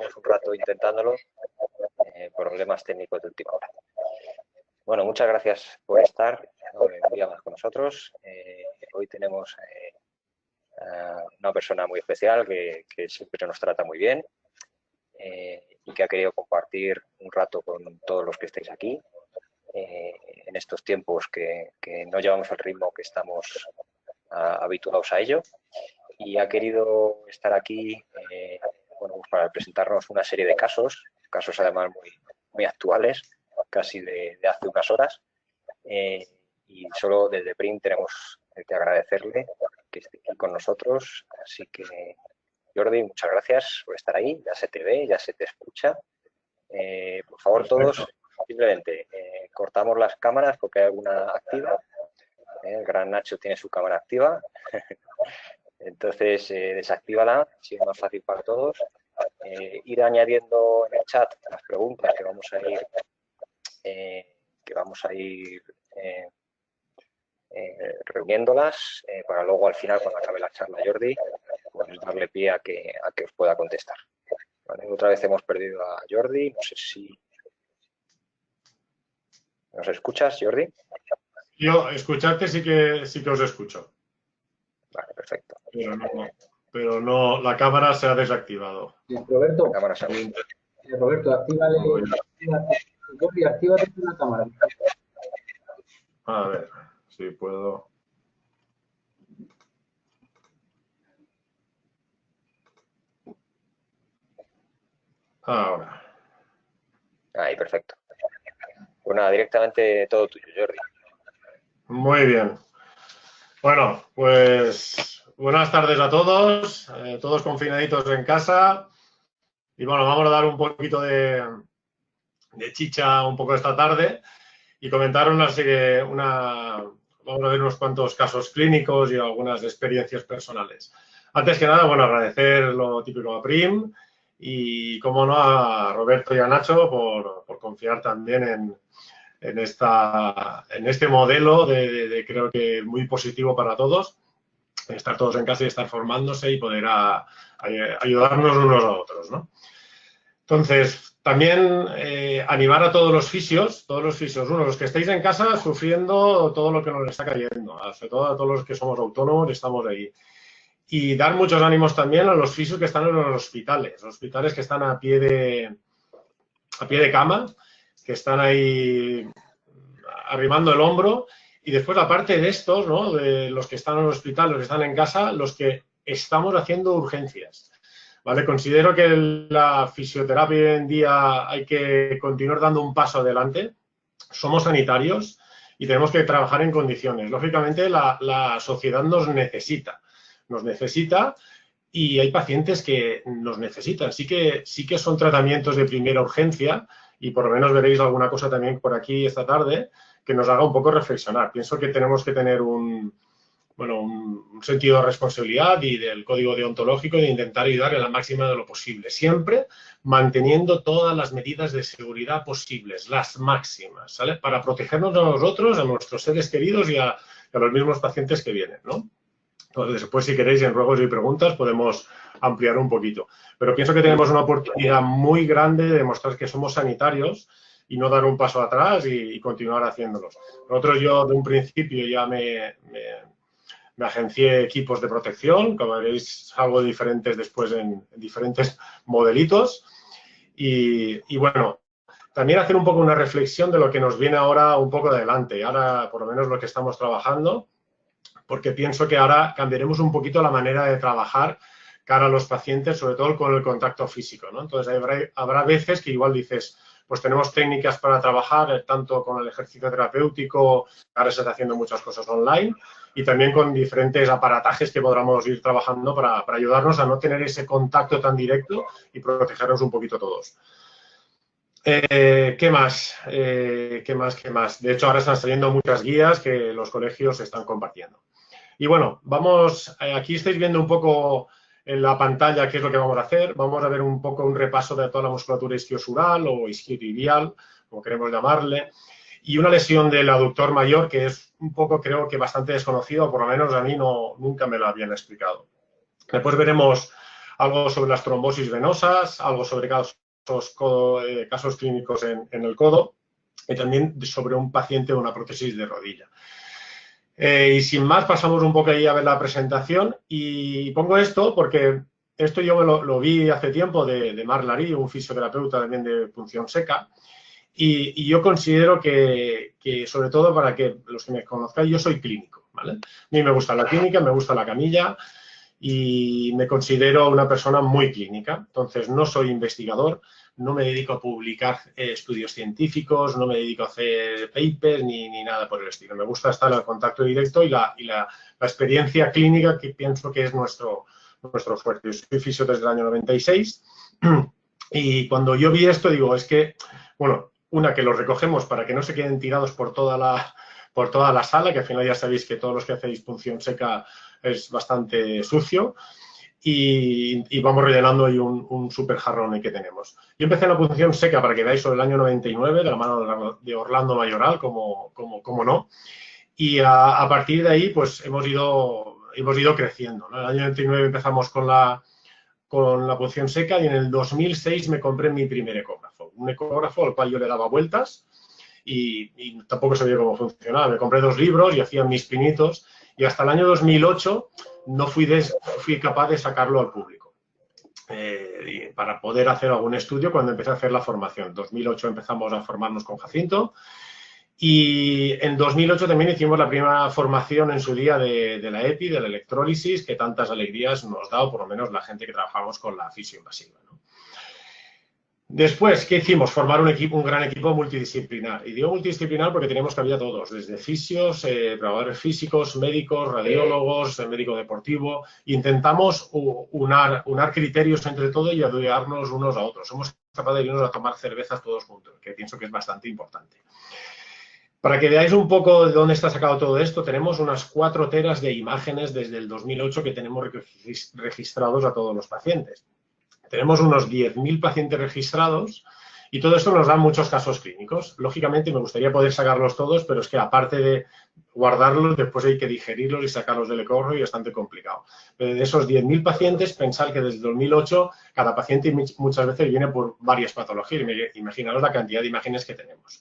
estamos un rato intentándolo, problemas técnicos de última hora. Bueno, muchas gracias por estar un día más con nosotros. Hoy tenemos una persona muy especial que siempre nos trata muy bien y que ha querido compartir un rato con todos los que estáis aquí en estos tiempos que no llevamos el ritmo que estamos habituados a ello, y ha querido estar aquí bueno, pues para presentarnos una serie de casos además muy actuales, casi de hace unas horas, y solo desde PRIM tenemos que agradecerle que esté aquí con nosotros. Así que, Jordi, muchas gracias por estar ahí. Ya se te ve, ya se te escucha. Por favor, todos, simplemente cortamos las cámaras porque hay alguna activa. El gran Nacho tiene su cámara activa. Entonces, desactívala, si es más fácil para todos. Ir añadiendo en el chat las preguntas que vamos a ir reuniéndolas para luego al final, cuando acabe la charla, Jordi, pues darle pie a que os pueda contestar. ¿Vale? Otra vez hemos perdido a Jordi, no sé si... ¿Nos escuchas, Jordi? Yo, escucharte sí que os escucho. Vale, perfecto. Pero no, la cámara se ha desactivado. Roberto, La cámara se ha... Roberto, actívale la cámara. A ver, si puedo. Ahora. Ahí, perfecto. Pues nada, directamente todo tuyo, Jordi. Muy bien. Bueno, pues buenas tardes a todos, todos confinaditos en casa. Y bueno, vamos a dar un poquito de chicha un poco esta tarde y comentar vamos a ver unos cuantos casos clínicos y algunas experiencias personales. Antes que nada, bueno, agradecer lo típico a PRIM y, como no, a Roberto y a Nacho por confiar también en este modelo de creo que muy positivo para todos, estar todos en casa y estar formándose y poder ayudarnos unos a otros, ¿no? Entonces, también animar a todos los fisios, los que estáis en casa sufriendo todo lo que nos está cayendo, sobre todo a todos los que somos autónomos, estamos ahí. Y dar muchos ánimos también a los fisios que están en los hospitales que están a pie de cama, que están ahí arrimando el hombro, y después, aparte de estos, ¿no?, de los que están en el hospital, los que están en casa, los que estamos haciendo urgencias, ¿vale? Considero que la fisioterapia hoy en día hay que continuar dando un paso adelante. Somos sanitarios y tenemos que trabajar en condiciones. Lógicamente, la sociedad nos necesita y hay pacientes que nos necesitan. Sí que son tratamientos de primera urgencia, y por lo menos veréis alguna cosa también por aquí esta tarde que nos haga un poco reflexionar. Pienso que tenemos que tener un sentido de responsabilidad y del código deontológico de intentar ayudar en la máxima de lo posible, siempre manteniendo todas las medidas de seguridad posibles, las máximas, ¿sale? Para protegernos a nosotros, a nuestros seres queridos y a los mismos pacientes que vienen, ¿no? Entonces, después, si queréis, en ruegos y preguntas podemos ampliar un poquito. Pero pienso que tenemos una oportunidad muy grande de demostrar que somos sanitarios y no dar un paso atrás y continuar haciéndolos. Nosotros, yo de un principio ya me agencié equipos de protección, como veréis, algo diferentes después en diferentes modelitos. Y bueno, también hacer un poco una reflexión de lo que nos viene ahora un poco adelante. Ahora, por lo menos, lo que estamos trabajando, porque pienso que ahora cambiaremos un poquito la manera de trabajar cara a los pacientes, sobre todo con el contacto físico, ¿no? Entonces, habrá veces que igual dices, pues tenemos técnicas para trabajar tanto con el ejercicio terapéutico, ahora se está haciendo muchas cosas online, y también con diferentes aparatajes que podamos ir trabajando para ayudarnos a no tener ese contacto tan directo y protegernos un poquito todos. ¿Qué más? ¿Qué más? De hecho, ahora están saliendo muchas guías que los colegios están compartiendo. Y bueno, vamos, aquí estáis viendo un poco en la pantalla qué es lo que vamos a hacer. Vamos a ver un poco un repaso de toda la musculatura isquiosural o isquiotibial, como queremos llamarle, y una lesión del aductor mayor que es un poco, creo que bastante desconocido, o por lo menos a mí nunca me lo habían explicado. Después veremos algo sobre las trombosis venosas, algo sobre casos clínicos en el codo y también sobre un paciente con una prótesis de rodilla. Y sin más, pasamos un poco ahí a ver la presentación y pongo esto porque esto yo lo vi hace tiempo de Marc Lary, un fisioterapeuta también de punción seca, y yo considero que sobre todo para que los que me conozcáis, yo soy clínico, ¿vale? A mí me gusta la clínica, me gusta la camilla y me considero una persona muy clínica. Entonces, no soy investigador, no me dedico a publicar estudios científicos, no me dedico a hacer papers ni nada por el estilo. Me gusta estar al contacto directo y la experiencia clínica que pienso que es nuestro fuerte. Yo soy fisio desde el año 96 y cuando yo vi esto digo, es que, bueno, una, que los recogemos para que no se queden tirados por toda la sala, que al final ya sabéis que todos los que hacéis punción seca es bastante sucio, y vamos rellenando ahí un súper jarrón que tenemos. Yo empecé en la punción seca, para que veáis, sobre el año 99, de la mano de Orlando Mayoral, como no, y a partir de ahí pues hemos ido creciendo, ¿no? En el año 99 empezamos con la punción seca y en el 2006 me compré mi primer ecógrafo, un ecógrafo al cual yo le daba vueltas y tampoco sabía cómo funcionaba. Me compré 2 libros y hacía mis pinitos y hasta el año 2008 no fui capaz de sacarlo al público para poder hacer algún estudio cuando empecé a hacer la formación. En 2008 empezamos a formarnos con Jacinto y en 2008 también hicimos la primera formación en su día de la EPI, de la electrólisis, que tantas alegrías nos da, o por lo menos la gente que trabajamos con la fisioinvasiva, ¿no? Después, ¿qué hicimos? Formar un gran equipo multidisciplinar. Y digo multidisciplinar porque teníamos cabida todos, desde fisios, preparadores físicos, médicos, radiólogos, médico deportivo. Intentamos unar criterios entre todos y ayudarnos unos a otros. Somos capaces de irnos a tomar cervezas todos juntos, que pienso que es bastante importante. Para que veáis un poco de dónde está sacado todo esto, tenemos unas 4 teras de imágenes desde el 2008 que tenemos registrados a todos los pacientes. Tenemos unos 10.000 pacientes registrados y todo esto nos da muchos casos clínicos. Lógicamente me gustaría poder sacarlos todos, pero es que aparte de guardarlos, después hay que digerirlos y sacarlos del ecografo y es bastante complicado. Pero de esos 10.000 pacientes, pensar que desde 2008 cada paciente muchas veces viene por varias patologías. Imaginaros la cantidad de imágenes que tenemos.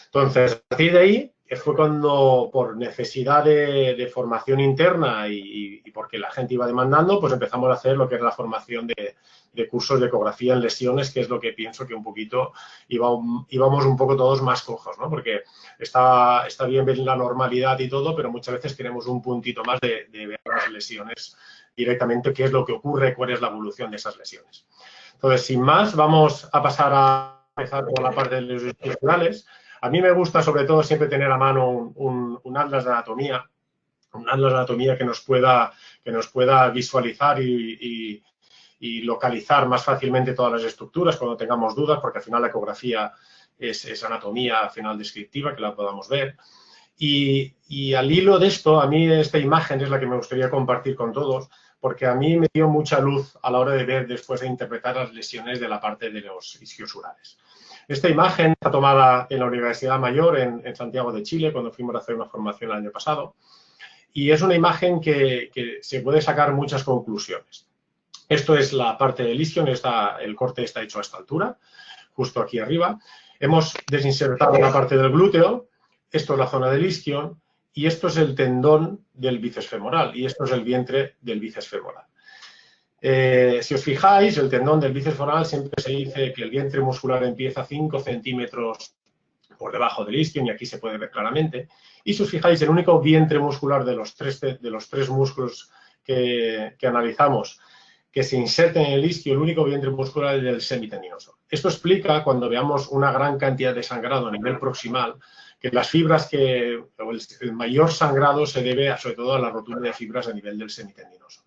Entonces, a partir de ahí fue cuando, por necesidad de formación interna y porque la gente iba demandando, pues empezamos a hacer lo que es la formación de cursos de ecografía en lesiones, que es lo que pienso que un poquito íbamos un poco todos más cojos, ¿no? Porque está bien ver la normalidad y todo, pero muchas veces queremos un puntito más de ver las lesiones directamente, qué es lo que ocurre, cuál es la evolución de esas lesiones. Entonces, sin más, vamos a pasar a empezar con la parte de los estructurales. A mí me gusta, sobre todo, siempre tener a mano un atlas de anatomía, que nos pueda visualizar y localizar más fácilmente todas las estructuras cuando tengamos dudas, porque al final la ecografía es anatomía al final descriptiva, que la podamos ver. Y al hilo de esto, a mí esta imagen es la que me gustaría compartir con todos, porque a mí me dio mucha luz a la hora de ver después de interpretar las lesiones de la parte de los isquiosurales. Esta imagen está tomada en la Universidad Mayor en Santiago de Chile, cuando fuimos a hacer una formación el año pasado, y es una imagen que se puede sacar muchas conclusiones. Esto es la parte del isquion, el corte está hecho a esta altura, justo aquí arriba. Hemos desinsertado la parte del glúteo, esto es la zona del isquion, y esto es el tendón del bíceps femoral, y esto es el vientre del bíceps femoral. Si os fijáis, el tendón del bíceps femoral siempre se dice que el vientre muscular empieza 5 centímetros por debajo del isquion, y aquí se puede ver claramente. Y si os fijáis, el único vientre muscular de los tres músculos que analizamos que se inserten en el isquio, el único vientre muscular es el semitendinoso. Esto explica, cuando veamos una gran cantidad de sangrado a nivel proximal, que las fibras el mayor sangrado se debe sobre todo a la rotura de fibras a nivel del semitendinoso.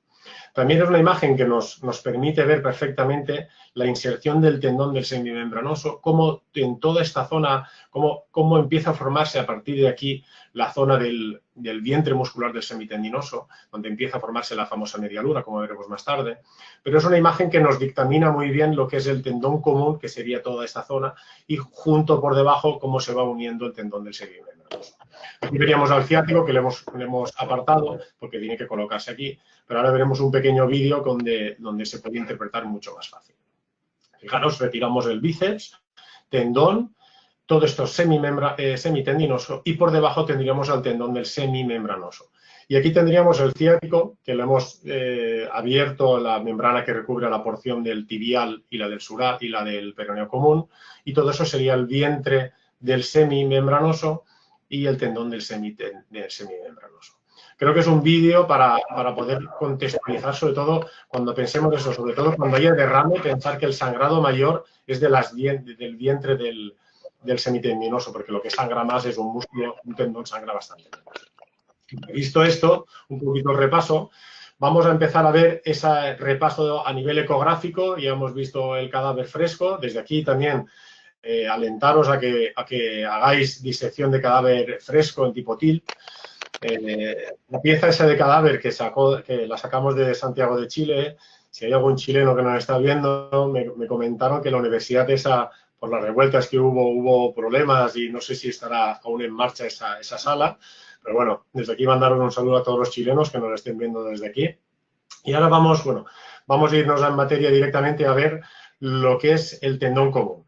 También es una imagen que nos permite ver perfectamente la inserción del tendón del semimembranoso, cómo en toda esta zona, cómo empieza a formarse a partir de aquí la zona del vientre muscular del semitendinoso, donde empieza a formarse la famosa media luna, como veremos más tarde. Pero es una imagen que nos dictamina muy bien lo que es el tendón común, que sería toda esta zona, y junto por debajo cómo se va uniendo el tendón del semimembranoso. Aquí veríamos al ciático que le hemos apartado porque tiene que colocarse aquí, pero ahora veremos un pequeño vídeo donde se puede interpretar mucho más fácil. Fijaros, retiramos el bíceps, tendón, todo esto semitendinoso y por debajo tendríamos al tendón del semimembranoso. Y aquí tendríamos el ciático, que le hemos abierto la membrana que recubre la porción del tibial y la del sural y la del peroneo común, y todo eso sería el vientre del semimembranoso y el tendón del semimembranoso. Creo que es un vídeo para poder contextualizar, sobre todo cuando pensemos eso, sobre todo cuando haya derrame, pensar que el sangrado mayor es del vientre del semitendinoso, porque lo que sangra más es un músculo, un tendón sangra bastante. Visto esto, un poquito el repaso, vamos a empezar a ver ese repaso a nivel ecográfico. Ya hemos visto el cadáver fresco. Desde aquí también alentaros a que hagáis disección de cadáver fresco en tipo TIL. La pieza esa de cadáver que la sacamos de Santiago de Chile, si hay algún chileno que nos está viendo, me comentaron que la universidad esa, por las revueltas que hubo problemas y no sé si estará aún en marcha esa sala. Pero bueno, desde aquí mandaros un saludo a todos los chilenos que nos estén viendo desde aquí. Y ahora vamos a irnos en materia directamente a ver lo que es el tendón común.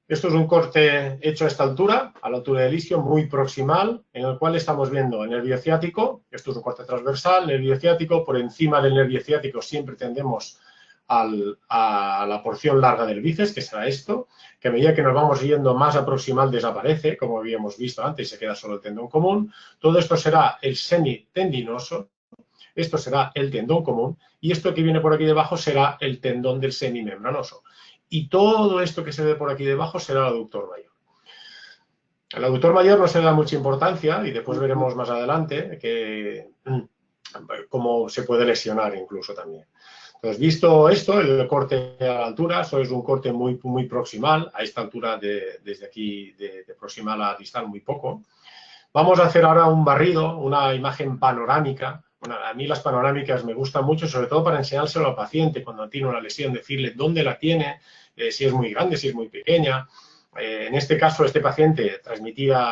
Esto es un corte hecho a esta altura, a la altura del isquio, muy proximal, en el cual estamos viendo el nervio ciático. Esto es un corte transversal, nervio ciático. Por encima del nervio ciático siempre tendemos a la porción larga del bíceps, que será esto, que a medida que nos vamos yendo más a proximal desaparece, como habíamos visto antes, y se queda solo el tendón común. Todo esto será el semitendinoso, esto será el tendón común, y esto que viene por aquí debajo será el tendón del semimembranoso. Y todo esto que se ve por aquí debajo será el aductor mayor. Al aductor mayor no se le da mucha importancia, y después veremos más adelante cómo se puede lesionar incluso también. Entonces, visto esto, el corte a la altura, eso es un corte muy, muy proximal, a esta altura desde aquí, de proximal a distal, muy poco. Vamos a hacer ahora un barrido, una imagen panorámica. Bueno, a mí las panorámicas me gustan mucho, sobre todo para enseñárselo al paciente cuando tiene una lesión, decirle dónde la tiene, si es muy grande, si es muy pequeña. En este caso, este paciente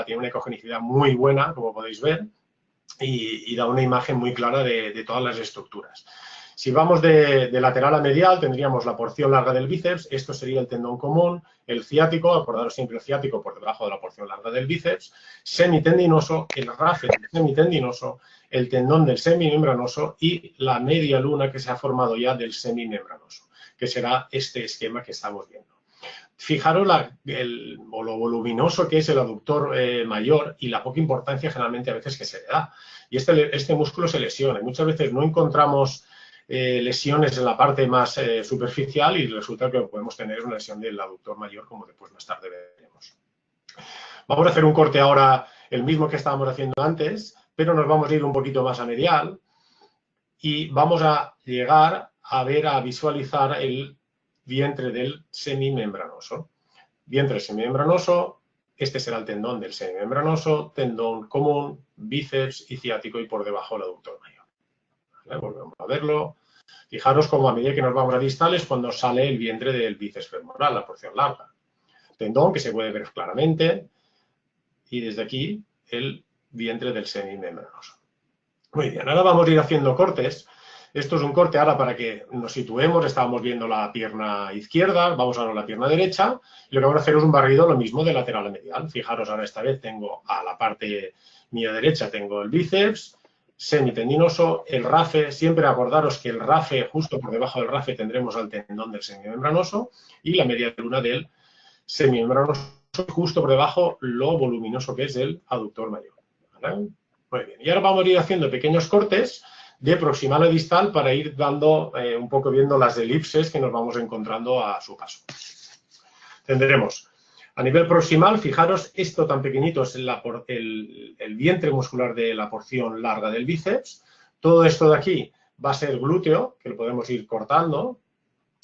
tiene una ecogenicidad muy buena, como podéis ver, y da una imagen muy clara de todas las estructuras. Si vamos de lateral a medial, tendríamos la porción larga del bíceps, esto sería el tendón común, el ciático, acordaros siempre el ciático por debajo de la porción larga del bíceps, semitendinoso, el rafe del semitendinoso, el tendón del semimembranoso y la media luna que se ha formado ya del semimembranoso, que será este esquema que estamos viendo. Fijaros lo voluminoso que es el aductor mayor y la poca importancia generalmente a veces que se le da. Y este músculo se lesiona y muchas veces no encontramos lesiones en la parte más superficial y resulta que podemos tener una lesión del aductor mayor, como después más tarde veremos. Vamos a hacer un corte ahora, el mismo que estábamos haciendo antes, pero nos vamos a ir un poquito más a medial y vamos a llegar a visualizar el vientre del semimembranoso. Vientre semimembranoso, este será el tendón del semimembranoso, tendón común, bíceps y ciático y por debajo el aductor mayor. ¿Vale? Volvemos a verlo. Fijaros cómo a medida que nos vamos a distales cuando sale el vientre del bíceps femoral, la porción larga. Tendón que se puede ver claramente y desde aquí el vientre del semimembranoso. Muy bien, ahora vamos a ir haciendo cortes. Esto es un corte ahora para que nos situemos. Estábamos viendo la pierna izquierda, vamos ahora a la pierna derecha. Y lo que vamos a hacer es un barrido lo mismo de lateral a medial. Fijaros, ahora esta vez tengo a la parte mía derecha, tengo el bíceps semitendinoso, el rafe. Siempre acordaros que el rafe, justo por debajo del rafe, tendremos al tendón del semimembranoso y la media luna del semimembranoso, justo por debajo lo voluminoso que es el aductor mayor. ¿Vale? Muy bien. Y ahora vamos a ir haciendo pequeños cortes de proximal a distal para ir dando un poco viendo las elipses que nos vamos encontrando a su paso. Tendremos a nivel proximal, fijaros, esto tan pequeñito es el vientre muscular de la porción larga del bíceps. Todo esto de aquí va a ser glúteo, que lo podemos ir cortando,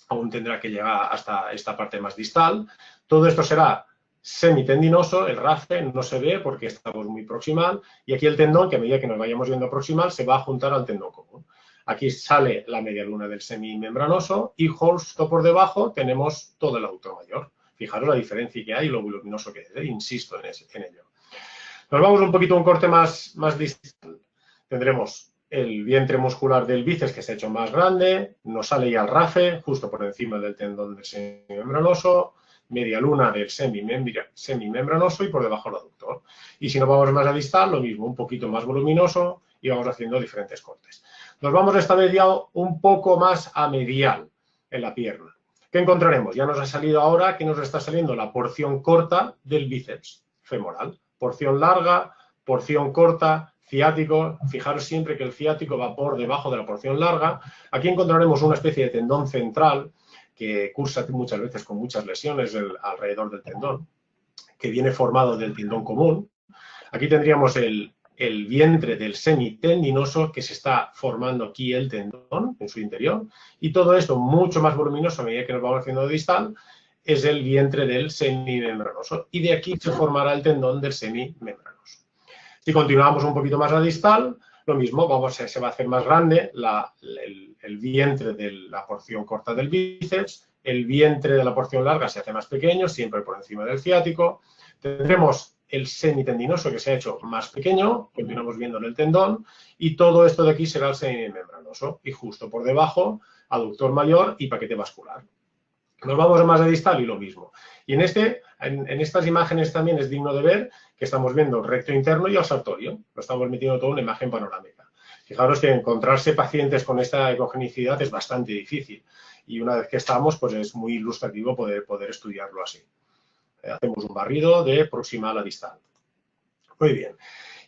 aún tendrá que llegar hasta esta parte más distal. Todo esto será semitendinoso, el rafe no se ve porque estamos muy proximal, y aquí el tendón, que a medida que nos vayamos viendo proximal, se va a juntar al tendón común. Aquí sale la media luna del semimembranoso y justo por debajo tenemos todo el aductor mayor. Fijaros la diferencia que hay y lo voluminoso que es, insisto en ello. Nos vamos un poquito a un corte más distal. Tendremos el vientre muscular del bíceps que se ha hecho más grande, nos sale ya el rafe justo por encima del tendón del semimembranoso, media luna del semimembranoso y por debajo el aductor. Y si nos vamos más a distal, lo mismo, un poquito más voluminoso y vamos haciendo diferentes cortes. Nos vamos esta vez ya un poco más a medial en la pierna. ¿Qué encontraremos? Ya nos ha salido ahora que nos está saliendo la porción corta del bíceps femoral. Porción larga, porción corta, ciático. Fijaros siempre que el ciático va por debajo de la porción larga. Aquí encontraremos una especie de tendón central que cursa muchas veces con muchas lesiones alrededor del tendón, que viene formado del tendón común. Aquí tendríamos el vientre del semitendinoso que se está formando aquí el tendón en su interior, y todo esto mucho más voluminoso a medida que nos vamos haciendo de distal es el vientre del semimembranoso, y de aquí se formará el tendón del semimembranoso. Si continuamos un poquito más a distal, lo mismo, se va a hacer más grande el vientre de la porción corta del bíceps, el vientre de la porción larga se hace más pequeño, siempre por encima del ciático. Tendremos el semitendinoso que se ha hecho más pequeño, continuamos viendo en el tendón, y todo esto de aquí será el semimembranoso, y justo por debajo, aductor mayor y paquete vascular. Nos vamos a más de distal y lo mismo. Y en estas imágenes también es digno de ver que estamos viendo el recto interno y el sartorio. Lo estamos metiendo todo en una imagen panorámica. Fijaros que encontrarse pacientes con esta ecogenicidad es bastante difícil. Y una vez que estamos, pues es muy ilustrativo poder estudiarlo así. Hacemos un barrido de proximal a distal. Muy bien.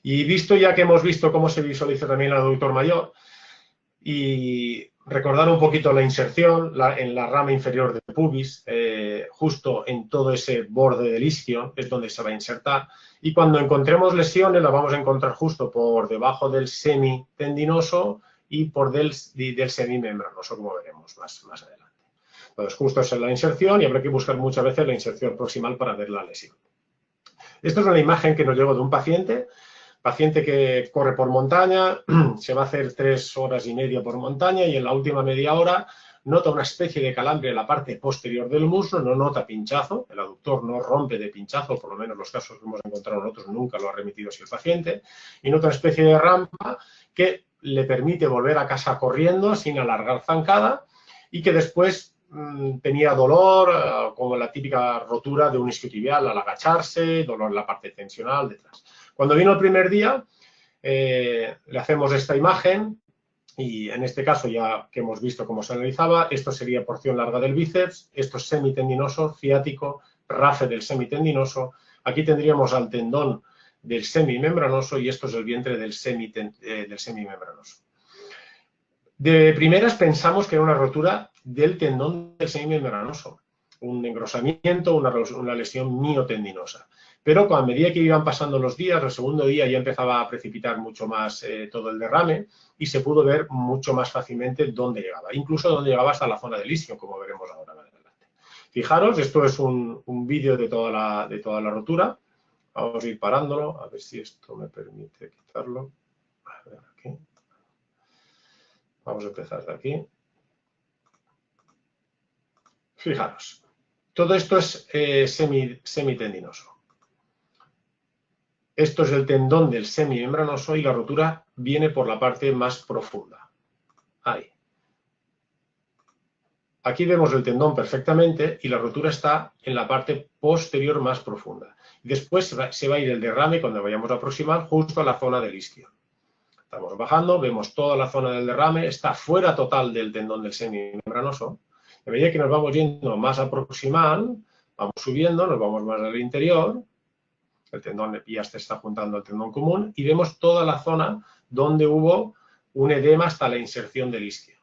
Y visto ya que hemos visto cómo se visualiza también el aductor mayor, y recordar un poquito la inserción en la rama inferior del pubis, justo en todo ese borde del isquio es donde se va a insertar, y cuando encontremos lesiones las vamos a encontrar justo por debajo del semitendinoso y por del semimembranoso, como veremos más adelante. Entonces, justo esa es la inserción y habrá que buscar muchas veces la inserción proximal para ver la lesión. Esta es una imagen que nos llegó de un paciente que corre por montaña, se va a hacer 3 horas y media por montaña y en la última media hora nota una especie de calambre en la parte posterior del muslo, no nota pinchazo, el aductor no rompe de pinchazo, por lo menos los casos que hemos encontrado nosotros nunca lo ha remitido así el paciente, y nota una especie de rampa que le permite volver a casa corriendo sin alargar zancada y que después tenía dolor, como la típica rotura de un isquiotibial al agacharse, dolor en la parte tensional detrás. Cuando vino el primer día, le hacemos esta imagen y en este caso ya que hemos visto cómo se analizaba, esto sería porción larga del bíceps, esto es semitendinoso, ciático, rafe del semitendinoso, aquí tendríamos al tendón del semimembranoso y esto es el vientre del semimembranoso. De primeras pensamos que era una rotura del tendón del semimembranoso, un engrosamiento, una lesión miotendinosa. Pero a medida que iban pasando los días, el segundo día ya empezaba a precipitar mucho más todo el derrame y se pudo ver mucho más fácilmente dónde llegaba, incluso dónde llegaba hasta la zona del isquio, como veremos ahora más adelante. Fijaros, esto es un vídeo de toda la rotura. Vamos a ir parándolo, a ver si esto me permite quitarlo. A ver, aquí. Vamos a empezar de aquí. Fijaros, todo esto es semitendinoso. Esto es el tendón del semimembranoso y la rotura viene por la parte más profunda. Ahí. Aquí vemos el tendón perfectamente y la rotura está en la parte posterior más profunda. Después se va a ir el derrame cuando vayamos a aproximar justo a la zona del isquio. Estamos bajando, vemos toda la zona del derrame, está fuera total del tendón del semimembranoso. A medida que nos vamos yendo más a proximal, vamos subiendo, nos vamos más al interior, el tendón ya se está juntando al tendón común y vemos toda la zona donde hubo un edema hasta la inserción del isquio.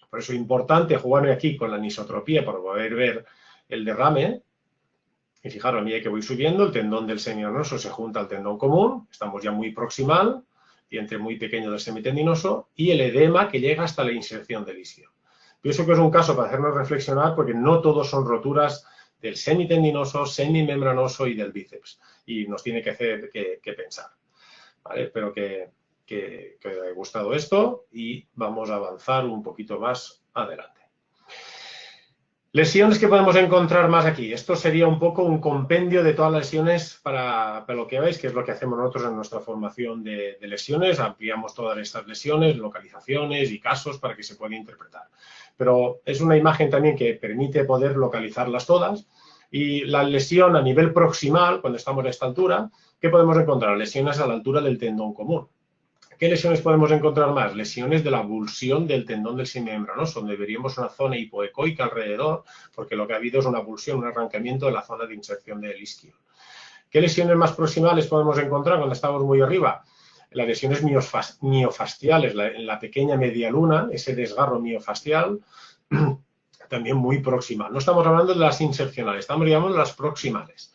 Por eso es importante jugar aquí con la anisotropía para poder ver el derrame. Y fijaros, a medida que voy subiendo, el tendón del semimembranoso se junta al tendón común, estamos ya muy proximal, diente muy pequeño del semitendinoso, y el edema que llega hasta la inserción del isquio. Pienso que es un caso para hacernos reflexionar porque no todos son roturas del semitendinoso, semimembranoso y del bíceps. Y nos tiene que hacer que pensar. ¿Vale? Espero que os haya gustado esto y vamos a avanzar un poquito más adelante. Lesiones que podemos encontrar más aquí. Esto sería un poco un compendio de todas las lesiones para lo que veis, que es lo que hacemos nosotros en nuestra formación de lesiones. Ampliamos todas estas lesiones, localizaciones y casos para que se pueda interpretar. Pero es una imagen también que permite poder localizarlas todas. Y la lesión a nivel proximal, cuando estamos a esta altura, ¿qué podemos encontrar? Lesiones a la altura del tendón común. ¿Qué lesiones podemos encontrar más? Lesiones de la avulsión del tendón del semimembranoso, donde veríamos una zona hipoecoica alrededor, porque lo que ha habido es una avulsión, un arrancamiento de la zona de inserción del isquio. ¿Qué lesiones más proximales podemos encontrar cuando estamos muy arriba? Las lesiones miofasciales, en la pequeña media luna, ese desgarro miofascial, también muy proximal. No estamos hablando de las insercionales, estamos hablando de las proximales.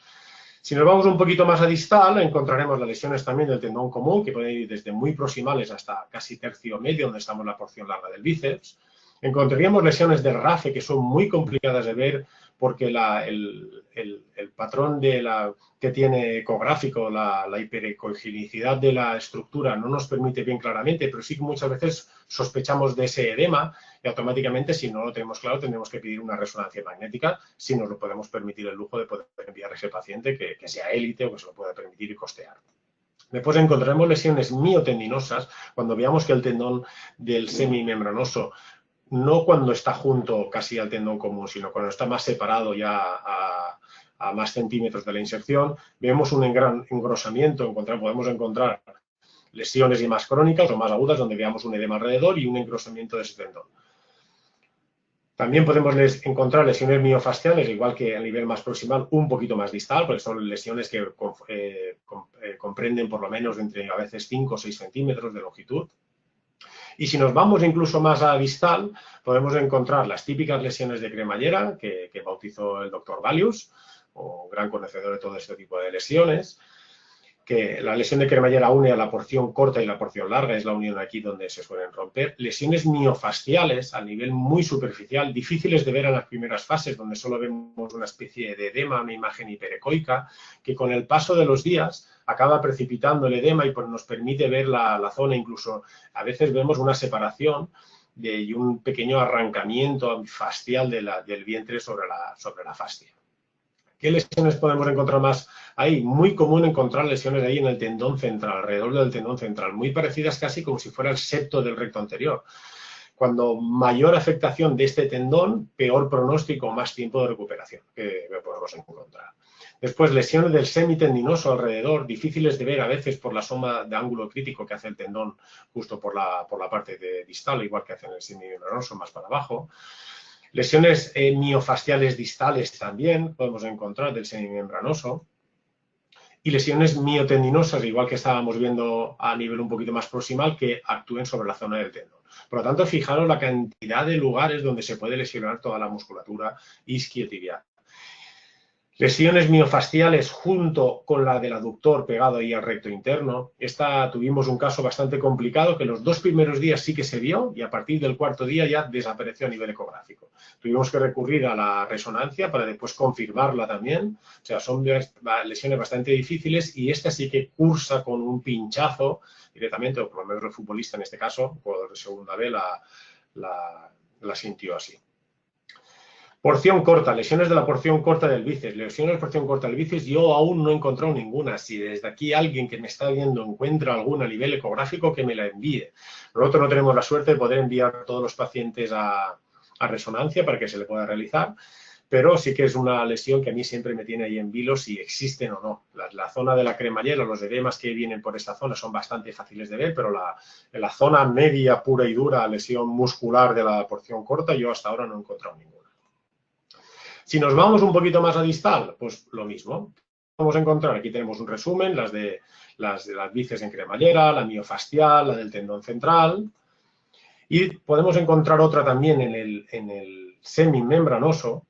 Si nos vamos un poquito más a distal, encontraremos las lesiones también del tendón común, que pueden ir desde muy proximales hasta casi tercio medio, donde estamos en la porción larga del bíceps. Encontraríamos lesiones del RAFE, que son muy complicadas de ver, porque el patrón que tiene ecográfico, la hiperecogenicidad de la estructura no nos permite bien claramente, pero sí que muchas veces sospechamos de ese edema y automáticamente, si no lo tenemos claro, tendremos que pedir una resonancia magnética si nos lo podemos permitir el lujo de poder enviar a ese paciente que sea élite o que se lo pueda permitir y costear. Después encontraremos lesiones miotendinosas cuando veamos que el tendón del semimembranoso, no cuando está junto casi al tendón común, sino cuando está más separado ya a más centímetros de la inserción, vemos un gran engrosamiento, podemos encontrar lesiones y más crónicas o más agudas donde veamos un edema alrededor y un engrosamiento de ese tendón. También podemos encontrar lesiones miofasciales, igual que a nivel más proximal, un poquito más distal, porque son lesiones que comprenden por lo menos entre a veces 5 o 6 centímetros de longitud. Y si nos vamos incluso más a distal, podemos encontrar las típicas lesiones de cremallera que bautizó el doctor Valius, un gran conocedor de todo este tipo de lesiones, que la lesión de cremallera une a la porción corta y la porción larga, es la unión aquí donde se suelen romper. Lesiones miofasciales a nivel muy superficial, difíciles de ver en las primeras fases, donde solo vemos una especie de edema, una imagen hiperecoica, que con el paso de los días acaba precipitando el edema y nos permite ver la zona, incluso a veces vemos una separación y un pequeño arrancamiento fascial del vientre sobre la fascia. ¿Qué lesiones podemos encontrar más ahí? Muy común encontrar lesiones ahí en el tendón central, alrededor del tendón central, muy parecidas casi como si fuera el septo del recto anterior. Cuando mayor afectación de este tendón, peor pronóstico, más tiempo de recuperación que podemos encontrar. Después, lesiones del semitendinoso alrededor, difíciles de ver a veces por la suma de ángulo crítico que hace el tendón justo por la parte de distal, igual que hace en el semimembranoso más para abajo. Lesiones miofasciales distales también podemos encontrar del semimembranoso. Y lesiones miotendinosas, igual que estábamos viendo a nivel un poquito más proximal, que actúen sobre la zona del tendón. Por lo tanto, fijaros la cantidad de lugares donde se puede lesionar toda la musculatura isquiotibial. Lesiones miofasciales junto con la del aductor pegado ahí al recto interno. Tuvimos un caso bastante complicado que los 2 primeros días sí que se vio y a partir del 4.º día ya desapareció a nivel ecográfico. Tuvimos que recurrir a la resonancia para después confirmarla también. O sea, son lesiones bastante difíciles y esta sí que cursa con un pinchazo directamente, o por lo menos el futbolista en este caso, jugador de segunda B, la sintió así. Porción corta, lesiones de la porción corta del bíceps. Lesiones de la porción corta del bíceps, yo aún no he encontrado ninguna. Si desde aquí alguien que me está viendo encuentra alguna a nivel ecográfico, que me la envíe. Nosotros no tenemos la suerte de poder enviar a todos los pacientes a resonancia para que se le pueda realizar, pero sí que es una lesión que a mí siempre me tiene ahí en vilo si existen o no. La zona de la cremallera, los edemas que vienen por esta zona son bastante fáciles de ver, pero en la zona media, pura y dura, lesión muscular de la porción corta, yo hasta ahora no he encontrado ninguna. Si nos vamos un poquito más a distal, pues lo mismo. Vamos a encontrar, aquí tenemos un resumen, las de las bíceps en cremallera, la miofascial, la del tendón central. Y podemos encontrar otra también en el semimembranoso,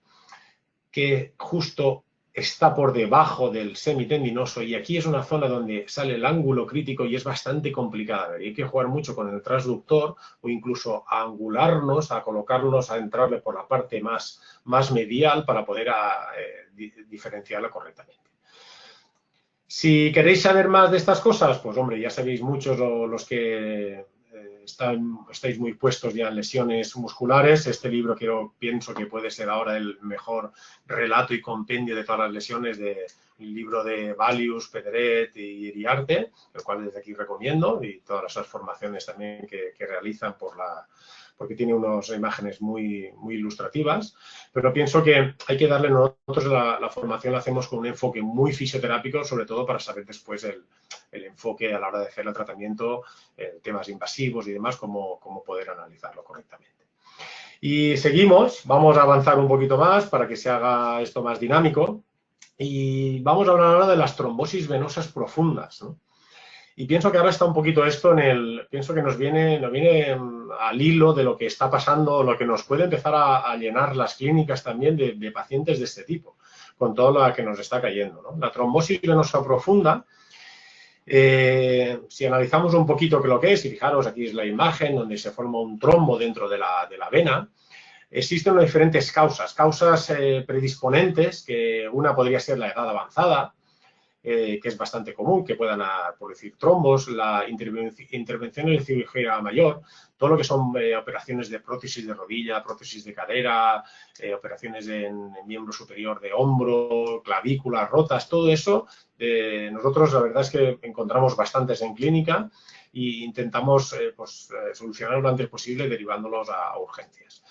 que justo está por debajo del semitendinoso y aquí es una zona donde sale el ángulo crítico y es bastante complicada. Hay que jugar mucho con el transductor o incluso a angularnos, a colocarnos, a entrarle por la parte más medial para poder diferenciarla correctamente. Si queréis saber más de estas cosas, pues hombre, ya sabéis muchos los que estáis muy puestos ya en lesiones musculares, este libro pienso que puede ser ahora el mejor relato y compendio de todas las lesiones del libro de Valius, Pedret y Iriarte, el cual desde aquí recomiendo, y todas las formaciones también que realizan porque tiene unas imágenes muy, muy ilustrativas, pero pienso que hay que darle, nosotros la formación la hacemos con un enfoque muy fisioterápico, sobre todo para saber después el enfoque a la hora de hacer el tratamiento, temas invasivos y demás, cómo poder analizarlo correctamente. Y seguimos, vamos a avanzar un poquito más para que se haga esto más dinámico y vamos a hablar ahora de las trombosis venosas profundas, ¿no? Y pienso que ahora está un poquito esto pienso que nos viene al hilo de lo que está pasando, lo que nos puede empezar a llenar las clínicas también de pacientes de este tipo, con todo lo que nos está cayendo, ¿no? La trombosis venosa profunda, si analizamos un poquito qué lo que es, y fijaros, aquí es la imagen donde se forma un trombo dentro de la vena, existen diferentes causas predisponentes, que una podría ser la edad avanzada, que es bastante común, que puedan producir trombos, la intervención en cirugía mayor, todo lo que son operaciones de prótesis de rodilla, prótesis de cadera, operaciones en miembro superior de hombro, clavículas rotas, todo eso, nosotros la verdad es que encontramos bastantes en clínica e intentamos solucionar lo antes posible derivándolos a urgencias.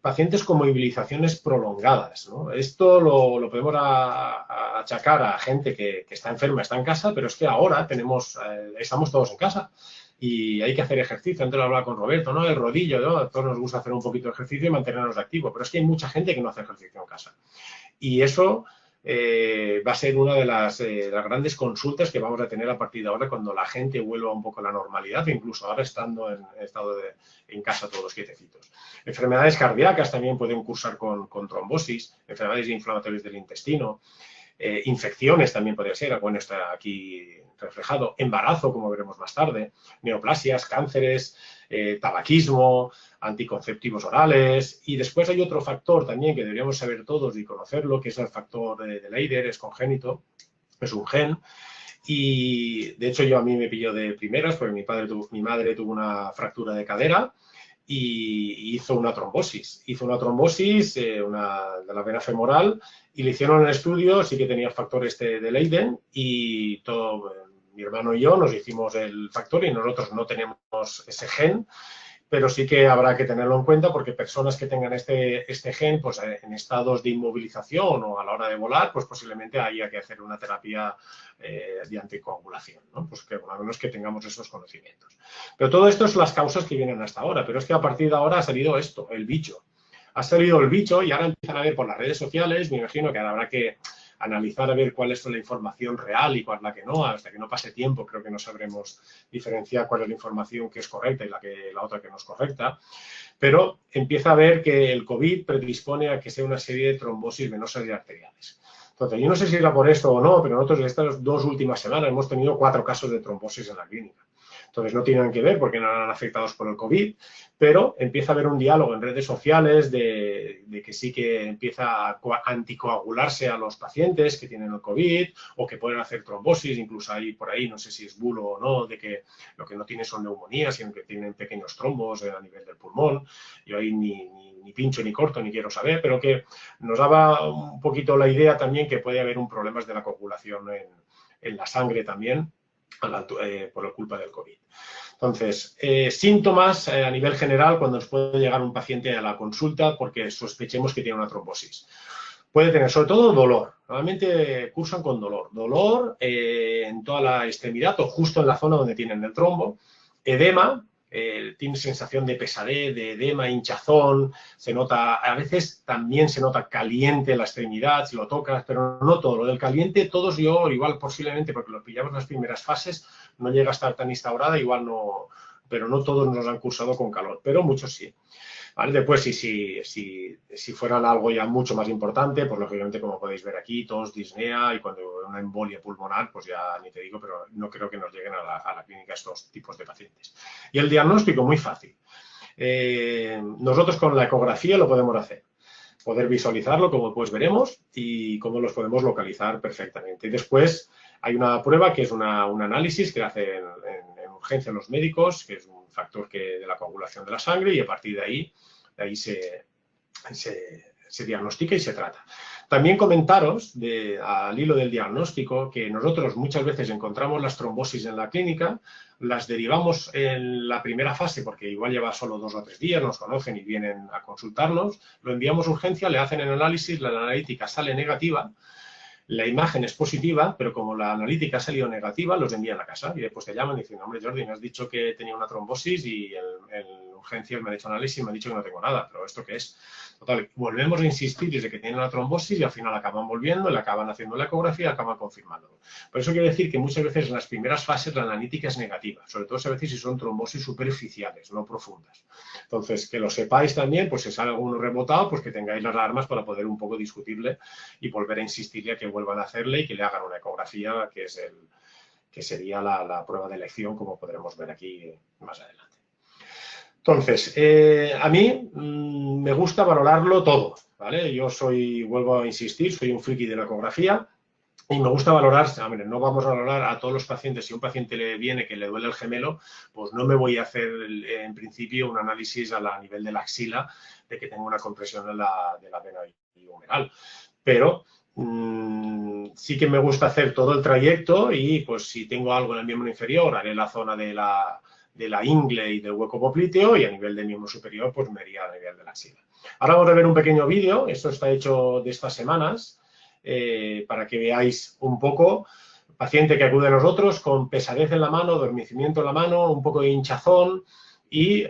Pacientes con movilizaciones prolongadas, ¿no? Esto lo podemos achacar a gente que está enferma, está en casa, pero es que ahora estamos todos en casa y hay que hacer ejercicio. Antes lo hablaba con Roberto, ¿no? El rodillo, ¿no? A todos nos gusta hacer un poquito de ejercicio y mantenernos activos, pero es que hay mucha gente que no hace ejercicio en casa. Y eso va a ser una de las grandes consultas que vamos a tener a partir de ahora cuando la gente vuelva un poco a la normalidad, incluso ahora estando en casa todos quietecitos. Enfermedades cardíacas también pueden cursar con trombosis, enfermedades inflamatorias del intestino, infecciones también puede ser, bueno, está aquí reflejado, embarazo, como veremos más tarde, neoplasias, cánceres, tabaquismo, anticonceptivos orales, y después hay otro factor también que deberíamos saber todos y conocerlo, que es el factor de Leiter, es congénito, es un gen, y de hecho a mí me pilló de primeras porque mi madre tuvo una fractura de cadera y hizo una trombosis. De la vena femoral y le hicieron el estudio, sí que tenía el factor de Leiden y mi hermano y yo nos hicimos el factor y nosotros no tenemos ese gen, pero sí que habrá que tenerlo en cuenta porque personas que tengan este gen, pues en estados de inmovilización o a la hora de volar, pues posiblemente haya que hacer una terapia de anticoagulación, ¿no? Pues que al menos que tengamos esos conocimientos. Pero todo esto son las causas que vienen hasta ahora, pero es que a partir de ahora ha salido esto, el bicho. Ha salido el bicho y ahora empiezan a ver por las redes sociales, me imagino que ahora habrá que analizar a ver cuál es la información real y cuál es la que no, hasta que no pase tiempo creo que no sabremos diferenciar cuál es la información que es correcta y la otra que no es correcta, pero empieza a ver que el COVID predispone a que sea una serie de trombosis venosas y arteriales. Entonces, yo no sé si era por esto o no, pero nosotros en estas 2 últimas semanas hemos tenido 4 casos de trombosis en la clínica. Entonces, no tienen que ver porque no eran afectados por el COVID, pero empieza a haber un diálogo en redes sociales de que sí que empieza a anticoagularse a los pacientes que tienen el COVID o que pueden hacer trombosis, incluso hay por ahí, no sé si es bulo o no, de que lo que no tienen son neumonías, sino que tienen pequeños trombos a nivel del pulmón. Yo ahí ni pincho ni corto ni quiero saber, pero que nos daba un poquito la idea también que puede haber un problema de la coagulación en la sangre también por la culpa del COVID. Entonces, síntomas a nivel general cuando nos puede llegar un paciente a la consulta porque sospechemos que tiene una trombosis. Puede tener sobre todo dolor. Normalmente cursan con dolor. Dolor en toda la extremidad o justo en la zona donde tienen el trombo. Edema. Tiene sensación de pesadez, de edema, hinchazón, a veces también se nota caliente la extremidad, si lo tocas, pero no todo. Lo del caliente, todos igual posiblemente, porque lo pillamos en las primeras fases, no llega a estar tan instaurada, igual no, pero no todos nos han cursado con calor, pero muchos sí. ¿Vale? Después, si fueran algo ya mucho más importante, pues lógicamente, como podéis ver aquí, tos, disnea y cuando una embolia pulmonar, pues ya ni te digo, pero no creo que nos lleguen a la clínica estos tipos de pacientes. Y el diagnóstico, muy fácil. Nosotros con la ecografía lo podemos hacer. Poder visualizarlo, como pues veremos, y cómo los podemos localizar perfectamente. Y después hay una prueba que es un análisis que hacen en urgencia los médicos, que es un factor de la coagulación de la sangre, y a partir de ahí se diagnostica y se trata. También comentaros, al hilo del diagnóstico, que nosotros muchas veces encontramos las trombosis en la clínica, las derivamos en la primera fase porque igual lleva solo 2 o 3 días, nos conocen y vienen a consultarnos, lo enviamos a urgencia, le hacen el análisis, la analítica sale negativa, la imagen es positiva, pero como la analítica ha salido negativa, los envían a casa y después te llaman y dicen, hombre, Jordi, me has dicho que tenía una trombosis y en urgencias me han hecho análisis y me han dicho que no tengo nada, pero ¿esto qué es? Total, volvemos a insistir desde que tienen la trombosis y al final acaban volviendo, le acaban haciendo la ecografía y acaban confirmándolo. Por eso quiere decir que muchas veces en las primeras fases la analítica es negativa, sobre todo a veces si son trombosis superficiales, no profundas. Entonces, que lo sepáis también, pues si sale alguno rebotado, pues que tengáis las armas para poder un poco discutirle y volver a insistirle a que vuelvan a hacerle y que le hagan una ecografía, que sería la prueba de elección, como podremos ver aquí más adelante. Entonces, a mí me gusta valorarlo todo, ¿vale? Yo vuelvo a insistir, soy un friki de la ecografía y me gusta valorar, no vamos a valorar a todos los pacientes. Si a un paciente le viene que le duele el gemelo, pues no me voy a hacer en principio un análisis a nivel de la axila de que tengo una compresión de la vena humeral, pero sí que me gusta hacer todo el trayecto y pues si tengo algo en el miembro inferior haré la zona de la ingle y del hueco popliteo y a nivel del miembro superior pues me iría a nivel de la axila. Ahora vamos a ver un pequeño vídeo, esto está hecho de estas semanas, para que veáis un poco, paciente que acude a nosotros con pesadez en la mano, adormecimiento en la mano, un poco de hinchazón y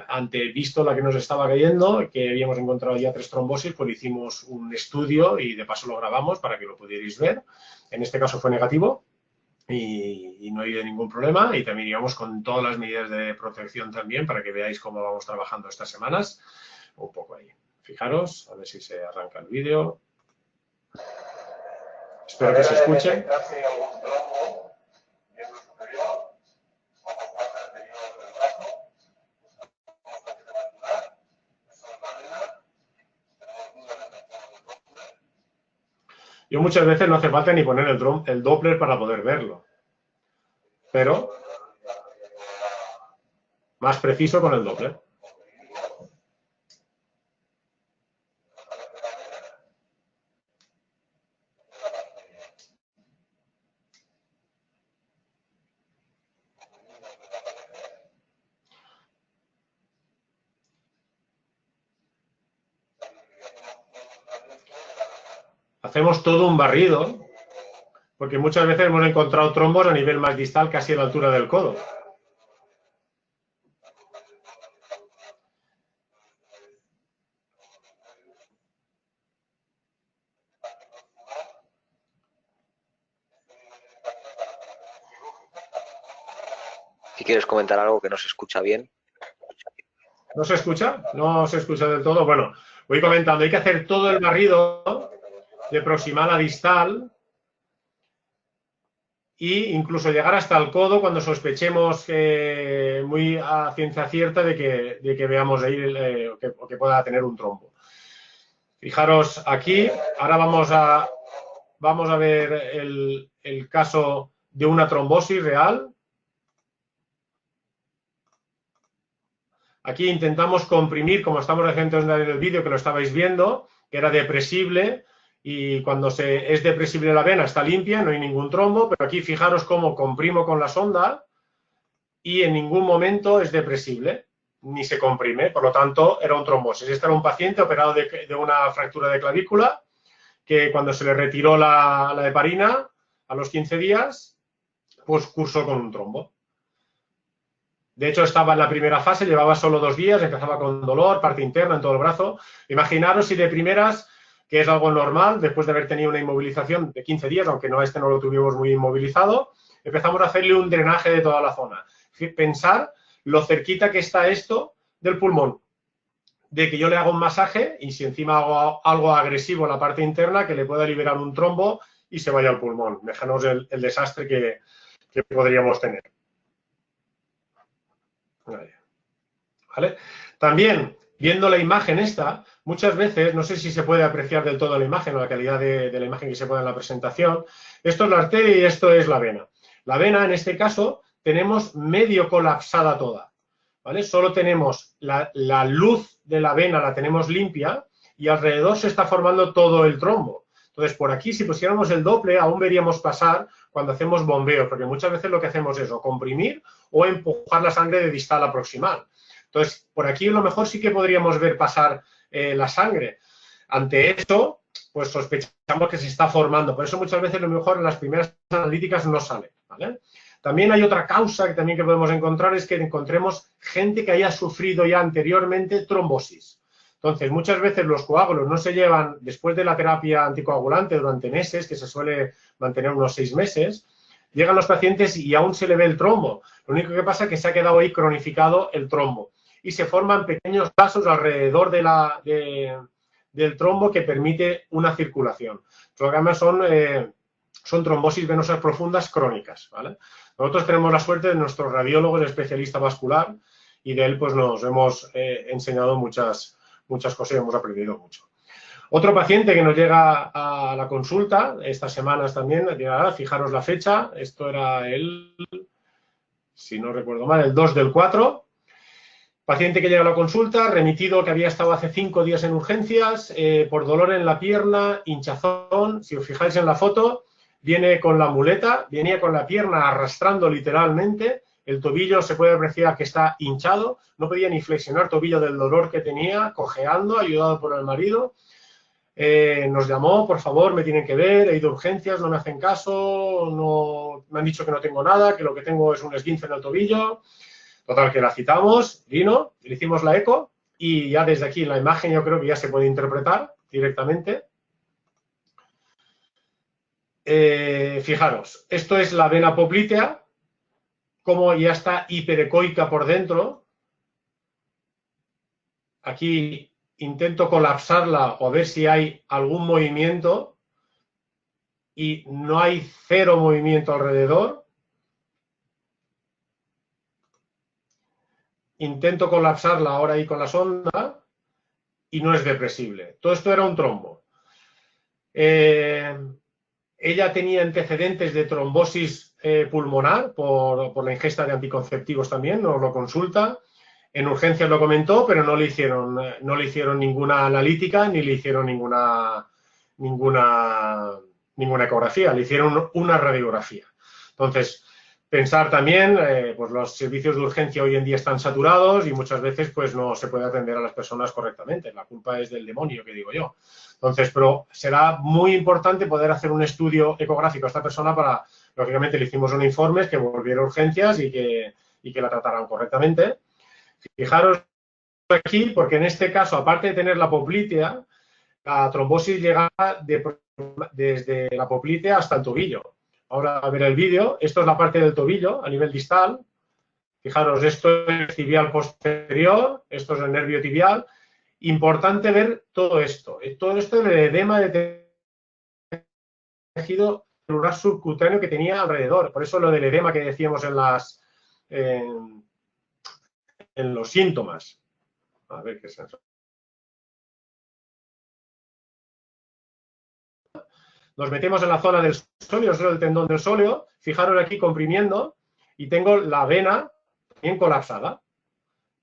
visto la que nos estaba cayendo, que habíamos encontrado ya 3 trombosis, pues hicimos un estudio y de paso lo grabamos para que lo pudierais ver. En este caso fue negativo. Y no ha habido ningún problema y también íbamos con todas las medidas de protección también para que veáis cómo vamos trabajando estas semanas. Un poco ahí. Fijaros, a ver si se arranca el vídeo. Espero que se escuche. Yo muchas veces no hace falta ni poner el Doppler para poder verlo, pero más preciso con el Doppler. Hacemos todo un barrido, porque muchas veces hemos encontrado trombos a nivel más distal, casi a la altura del codo. Si quieres comentar algo que no se escucha bien. ¿No se escucha? ¿No se escucha del todo? Bueno, voy comentando. Hay que hacer todo el barrido de proximal a distal e incluso llegar hasta el codo cuando sospechemos muy a ciencia cierta de que veamos ahí que pueda tener un trombo. Fijaros aquí. Ahora vamos a ver el caso de una trombosis real. Aquí intentamos comprimir, como estamos haciendo en el vídeo que lo estabais viendo, que era depresible, y cuando es depresible la vena está limpia, no hay ningún trombo, pero aquí fijaros cómo comprimo con la sonda y en ningún momento es depresible, ni se comprime, por lo tanto era un trombosis. Este era un paciente operado de una fractura de clavícula, que cuando se le retiró la heparina, a los 15 días, pues cursó con un trombo. De hecho, estaba en la primera fase, llevaba solo 2 días, empezaba con dolor, parte interna en todo el brazo. Imaginaros si de primeras, que es algo normal, después de haber tenido una inmovilización de 15 días, aunque no lo tuvimos muy inmovilizado, empezamos a hacerle un drenaje de toda la zona. Pensar lo cerquita que está esto del pulmón, de que yo le hago un masaje y si encima hago algo agresivo en la parte interna, que le pueda liberar un trombo y se vaya al pulmón. Déjanos el desastre que podríamos tener. ¿Vale? También, viendo la imagen esta, muchas veces, no sé si se puede apreciar del todo la imagen o la calidad de la imagen que se pone en la presentación, esto es la arteria y esto es la vena. La vena, en este caso, tenemos medio colapsada toda. ¿vale? Solo tenemos la luz de la vena, la tenemos limpia y alrededor se está formando todo el trombo. Entonces, por aquí, si pusiéramos el Doppler, aún veríamos pasar cuando hacemos bombeo, porque muchas veces lo que hacemos es o comprimir o empujar la sangre de distal a proximal. Entonces, por aquí a lo mejor sí que podríamos ver pasar la sangre. Ante eso, pues sospechamos que se está formando. Por eso muchas veces lo mejor en las primeras analíticas no sale, ¿vale? También hay otra causa que también que podemos encontrar, es que encontremos gente que haya sufrido ya anteriormente trombosis. Entonces, muchas veces los coágulos no se llevan después de la terapia anticoagulante durante meses, que se suele mantener unos 6 meses, llegan los pacientes y aún se le ve el trombo. Lo único que pasa es que se ha quedado ahí cronificado el trombo y se forman pequeños vasos alrededor del trombo que permite una circulación. Lo que además son trombosis venosas profundas crónicas, ¿vale? Nosotros tenemos la suerte de nuestro radiólogo, el especialista vascular, y de él pues nos hemos enseñado muchas cosas y hemos aprendido mucho. Otro paciente que nos llega a la consulta, estas semanas también, fijaros la fecha, esto era si no recuerdo mal, el 2/4. Paciente que llega a la consulta, remitido que había estado hace 5 días en urgencias, por dolor en la pierna, hinchazón. Si os fijáis en la foto, viene con la muleta, venía con la pierna arrastrando literalmente, el tobillo se puede apreciar que está hinchado, no podía ni flexionar tobillo del dolor que tenía, cojeando, ayudado por el marido. Nos llamó, por favor, me tienen que ver, he ido a urgencias, no me hacen caso, no, me han dicho que no tengo nada, que lo que tengo es un esguince en el tobillo. Total, que la citamos, vino, le hicimos la eco y ya desde aquí la imagen yo creo que ya se puede interpretar directamente. Fijaros, esto es la vena poplitea, como ya está hiperecoica por dentro. Aquí intento colapsarla o ver si hay algún movimiento y no hay cero movimiento alrededor. Intento colapsarla ahora ahí con la sonda y no es depresible. Todo esto era un trombo. Ella tenía antecedentes de trombosis pulmonar por la ingesta de anticonceptivos también, nos lo consulta. En urgencias lo comentó, pero no le hicieron ninguna analítica ni le hicieron ninguna ecografía, le hicieron una radiografía. Entonces, pensar también, pues los servicios de urgencia hoy en día están saturados y muchas veces pues no se puede atender a las personas correctamente. La culpa es del demonio, que digo yo. Entonces, pero será muy importante poder hacer un estudio ecográfico a esta persona para, lógicamente, le hicimos un informe que volviera a urgencias y que la trataran correctamente. Fijaros aquí, porque en este caso, aparte de tener la poplitea, la trombosis llega desde la poplitea hasta el tobillo. Ahora a ver el vídeo, esto es la parte del tobillo a nivel distal. Fijaros, esto es tibial posterior, esto es el nervio tibial. Importante ver todo esto. Todo esto es el edema de tejido celular subcutáneo que tenía alrededor. Por eso lo del edema que decíamos en los síntomas. A ver qué es eso. Nos metemos en la zona del sóleo, el tendón del sóleo. Fijaros aquí comprimiendo y tengo la vena bien colapsada,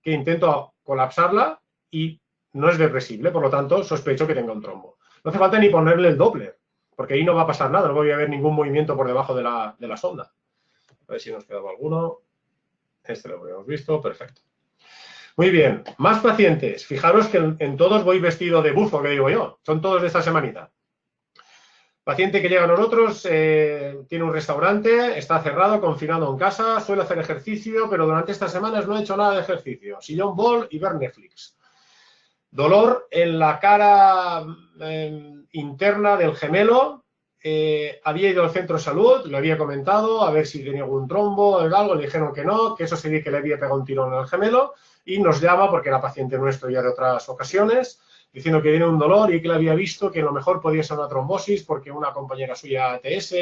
que intento colapsarla y no es depresible, por lo tanto sospecho que tenga un trombo. No hace falta ni ponerle el Doppler, porque ahí no va a pasar nada, no voy a ver ningún movimiento por debajo de la sonda. A ver si nos quedaba alguno. Este lo hemos visto, perfecto. Muy bien, más pacientes. Fijaros que en todos voy vestido de bufo, que digo yo. Son todos de esta semanita. Paciente que llega a nosotros, tiene un restaurante, está cerrado, confinado en casa, suele hacer ejercicio, pero durante estas semanas no ha hecho nada de ejercicio. Sillón bol y ver Netflix. Dolor en la cara interna del gemelo. Había ido al centro de salud, lo había comentado, a ver si tenía algún trombo o algo, le dijeron que no, que eso sería que le había pegado un tirón en el gemelo, y nos llama, porque era paciente nuestro ya de otras ocasiones, diciendo que tiene un dolor y que le había visto que a lo mejor podía ser una trombosis porque una compañera suya ATS,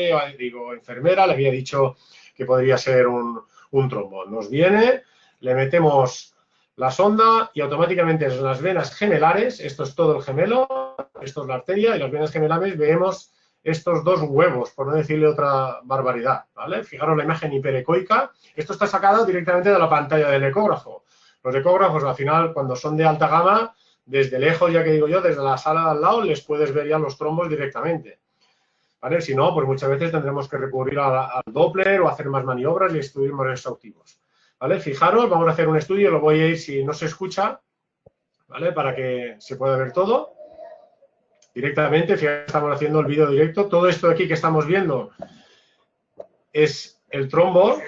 enfermera, le había dicho que podría ser un trombo. Nos viene, le metemos la sonda y automáticamente en las venas gemelares, esto es todo el gemelo, esto es la arteria, y las venas gemelares vemos estos dos huevos, por no decirle otra barbaridad, ¿vale? Fijaros la imagen hiperecoica. Esto está sacado directamente de la pantalla del ecógrafo. Los ecógrafos, al final, cuando son de alta gama, desde lejos, ya que digo yo, desde la sala de al lado, les puedes ver ya los trombos directamente. ¿Vale? Si no, pues muchas veces tendremos que recurrir al Doppler o hacer más maniobras y estudios más exhaustivos. ¿Vale? Fijaros, vamos a hacer un estudio, lo voy a ir si no se escucha, ¿vale? Para que se pueda ver todo directamente. Fíjate, estamos haciendo el vídeo directo. Todo esto de aquí que estamos viendo es el trombo.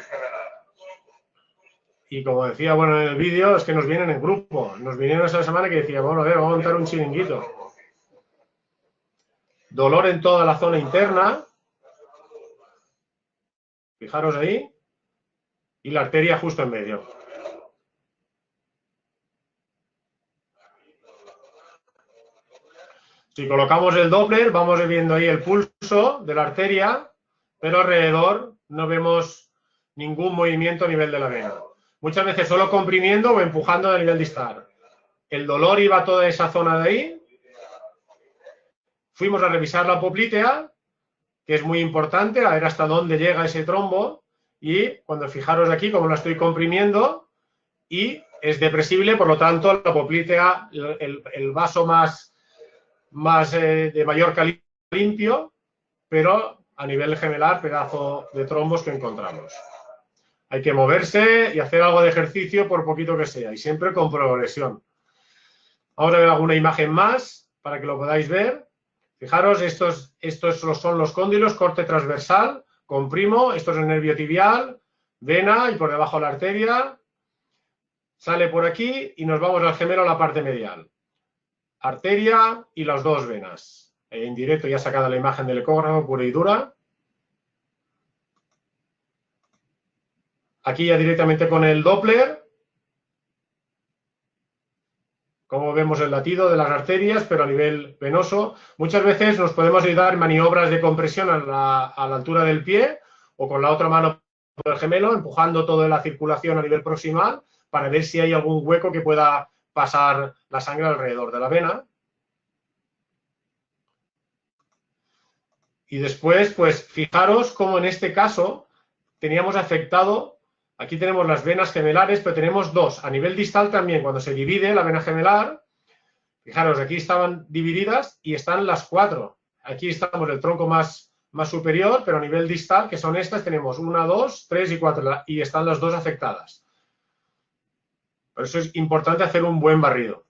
Y como decía, bueno, en el vídeo, es que nos vienen en grupo. Nos vinieron esa semana que decía, bueno, a ver, vamos a montar un chiringuito. Dolor en toda la zona interna. Fijaros ahí. Y la arteria justo en medio. Si colocamos el Doppler, vamos viendo ahí el pulso de la arteria, pero alrededor no vemos ningún movimiento a nivel de la vena. Muchas veces solo comprimiendo o empujando a nivel distal. El dolor iba a toda esa zona de ahí. Fuimos a revisar la poplitea, que es muy importante, a ver hasta dónde llega ese trombo. Y cuando fijaros aquí, como la estoy comprimiendo, y es depresible, por lo tanto, la poplitea, el vaso más de mayor calibre limpio, pero a nivel gemelar, pedazo de trombos que encontramos. Hay que moverse y hacer algo de ejercicio por poquito que sea, y siempre con progresión. Vamos a ver alguna imagen más para que lo podáis ver. Fijaros, estos son los cóndilos, corte transversal, comprimo, esto es el nervio tibial, vena y por debajo la arteria. Sale por aquí y nos vamos al gemelo a la parte medial. Arteria y las dos venas. En directo ya sacada la imagen del ecógrafo pura y dura. Aquí ya directamente con el Doppler, como vemos el latido de las arterias, pero a nivel venoso. Muchas veces nos podemos ayudar en maniobras de compresión a la altura del pie o con la otra mano del gemelo, empujando toda la circulación a nivel proximal para ver si hay algún hueco que pueda pasar la sangre alrededor de la vena. Y después, pues fijaros cómo en este caso teníamos afectado. Aquí tenemos las venas gemelares, pero tenemos dos. A nivel distal también, cuando se divide la vena gemelar, fijaros, aquí estaban divididas y están las cuatro. Aquí estamos el tronco más superior, pero a nivel distal, que son estas, tenemos 1, 2, 3 y 4, y están las dos afectadas. Por eso es importante hacer un buen barrido.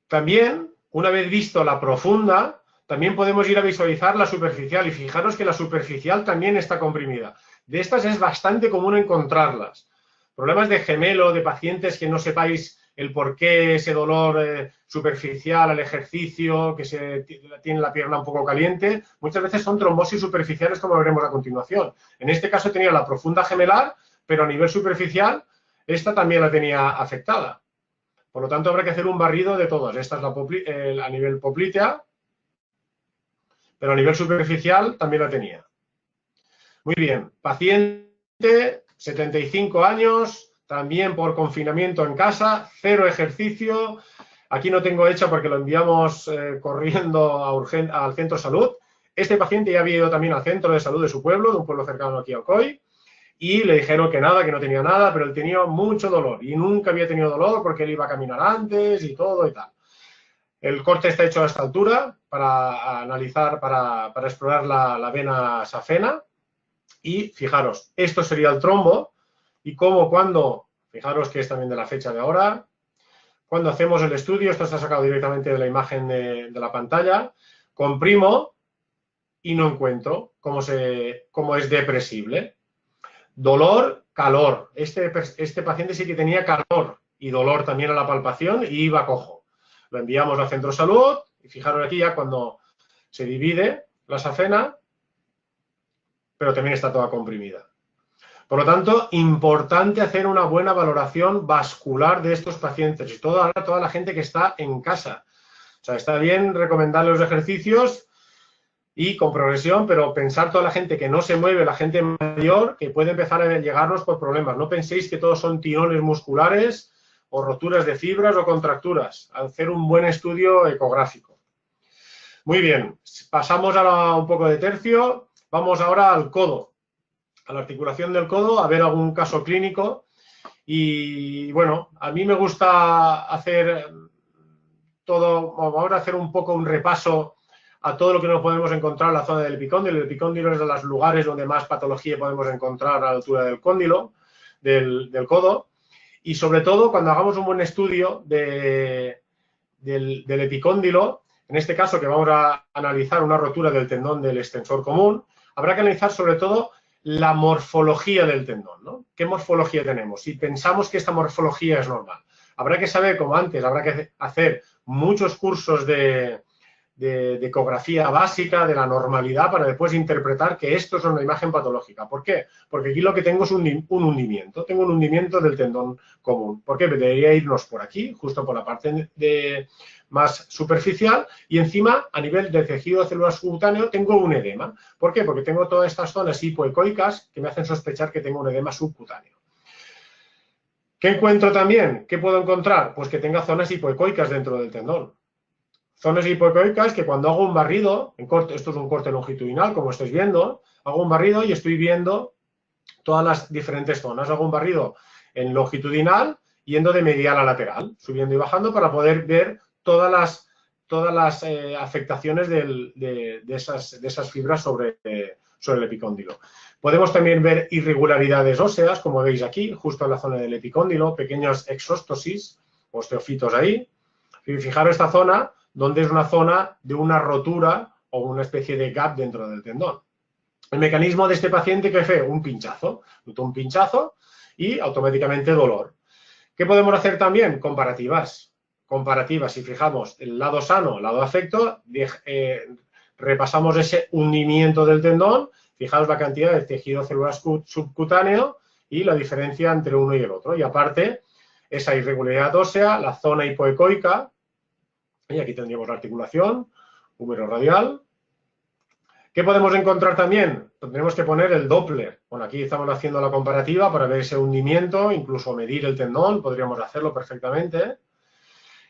También, una vez visto la profunda, también podemos ir a visualizar la superficial, y fijaros que la superficial también está comprimida. De estas es bastante común encontrarlas. Problemas de gemelo, de pacientes que no sepáis el por qué ese dolor superficial al ejercicio, que tiene la pierna un poco caliente, muchas veces son trombosis superficiales, como veremos a continuación. En este caso tenía la profunda gemelar, pero a nivel superficial, esta también la tenía afectada. Por lo tanto, habrá que hacer un barrido de todas. Esta es a nivel poplitea, pero a nivel superficial también la tenía. Muy bien, paciente, 75 años, también por confinamiento en casa, 0 ejercicio. Aquí no tengo hecho porque lo enviamos corriendo al centro de salud. Este paciente ya había ido también al centro de salud de su pueblo, de un pueblo cercano aquí a Alcoy, y le dijeron que nada, que no tenía nada, pero él tenía mucho dolor y nunca había tenido dolor porque él iba a caminar antes y todo y tal. El corte está hecho a esta altura para analizar, para explorar la vena safena. Y fijaros, esto sería el trombo y como cuando, fijaros que es también de la fecha de ahora, cuando hacemos el estudio, esto está sacado directamente de la imagen de la pantalla, comprimo y no encuentro cómo es depresible. Dolor, calor. Este paciente sí que tenía calor y dolor también a la palpación y iba cojo. Lo enviamos al centro de salud y fijaros aquí ya cuando se divide la safena, pero también está toda comprimida. Por lo tanto, importante hacer una buena valoración vascular de estos pacientes y toda la gente que está en casa. O sea, está bien recomendarle los ejercicios y con progresión, pero pensar toda la gente que no se mueve, la gente mayor, que puede empezar a llegarnos por problemas. No penséis que todos son tirones musculares o roturas de fibras o contracturas. Hacer un buen estudio ecográfico. Muy bien, pasamos a un poco de tercio. Vamos ahora al codo, a la articulación del codo, a ver algún caso clínico. Y bueno, a mí me gusta hacer todo, vamos a hacer un poco un repaso a todo lo que nos podemos encontrar en la zona del epicóndilo. El epicóndilo es de los lugares donde más patología podemos encontrar a la altura del cóndilo, del codo. Y sobre todo, cuando hagamos un buen estudio del epicóndilo, en este caso que vamos a analizar una rotura del tendón del extensor común, habrá que analizar sobre todo la morfología del tendón, ¿no? ¿Qué morfología tenemos? Si pensamos que esta morfología es normal. Habrá que saber, como antes, habrá que hacer muchos cursos de ecografía básica, de la normalidad, para después interpretar que esto es una imagen patológica. ¿Por qué? Porque aquí lo que tengo es un hundimiento. Tengo un hundimiento del tendón común. ¿Por qué? Debería irnos por aquí, justo por la parte más superficial, y encima, a nivel del tejido celular subcutáneo, tengo un edema. ¿Por qué? Porque tengo todas estas zonas hipoecoicas que me hacen sospechar que tengo un edema subcutáneo. ¿Qué encuentro también? ¿Qué puedo encontrar? Pues que tenga zonas hipoecoicas dentro del tendón. Zonas hipoecoicas que cuando hago un barrido, esto es un corte longitudinal, como estáis viendo, hago un barrido y estoy viendo todas las diferentes zonas. Hago un barrido en longitudinal, yendo de medial a lateral, subiendo y bajando para poder ver todas las afectaciones de esas fibras sobre el epicóndilo. Podemos también ver irregularidades óseas, como veis aquí, justo en la zona del epicóndilo, pequeños exóstosis, osteofitos ahí. Fijaros esta zona, donde es una zona de una rotura o una especie de gap dentro del tendón. El mecanismo de este paciente, ¿qué fue? Un pinchazo. Noto un pinchazo y automáticamente dolor. ¿Qué podemos hacer también? Comparativas. Comparativas. Si fijamos el lado sano, el lado afecto, repasamos ese hundimiento del tendón, fijaos la cantidad de tejido celular subcutáneo y la diferencia entre uno y el otro. Y aparte, esa irregularidad ósea, la zona hipoecoica, y aquí tendríamos la articulación, húmero radial. ¿Qué podemos encontrar también? Tendremos que poner el Doppler. Bueno, aquí estamos haciendo la comparativa para ver ese hundimiento, incluso medir el tendón, podríamos hacerlo perfectamente.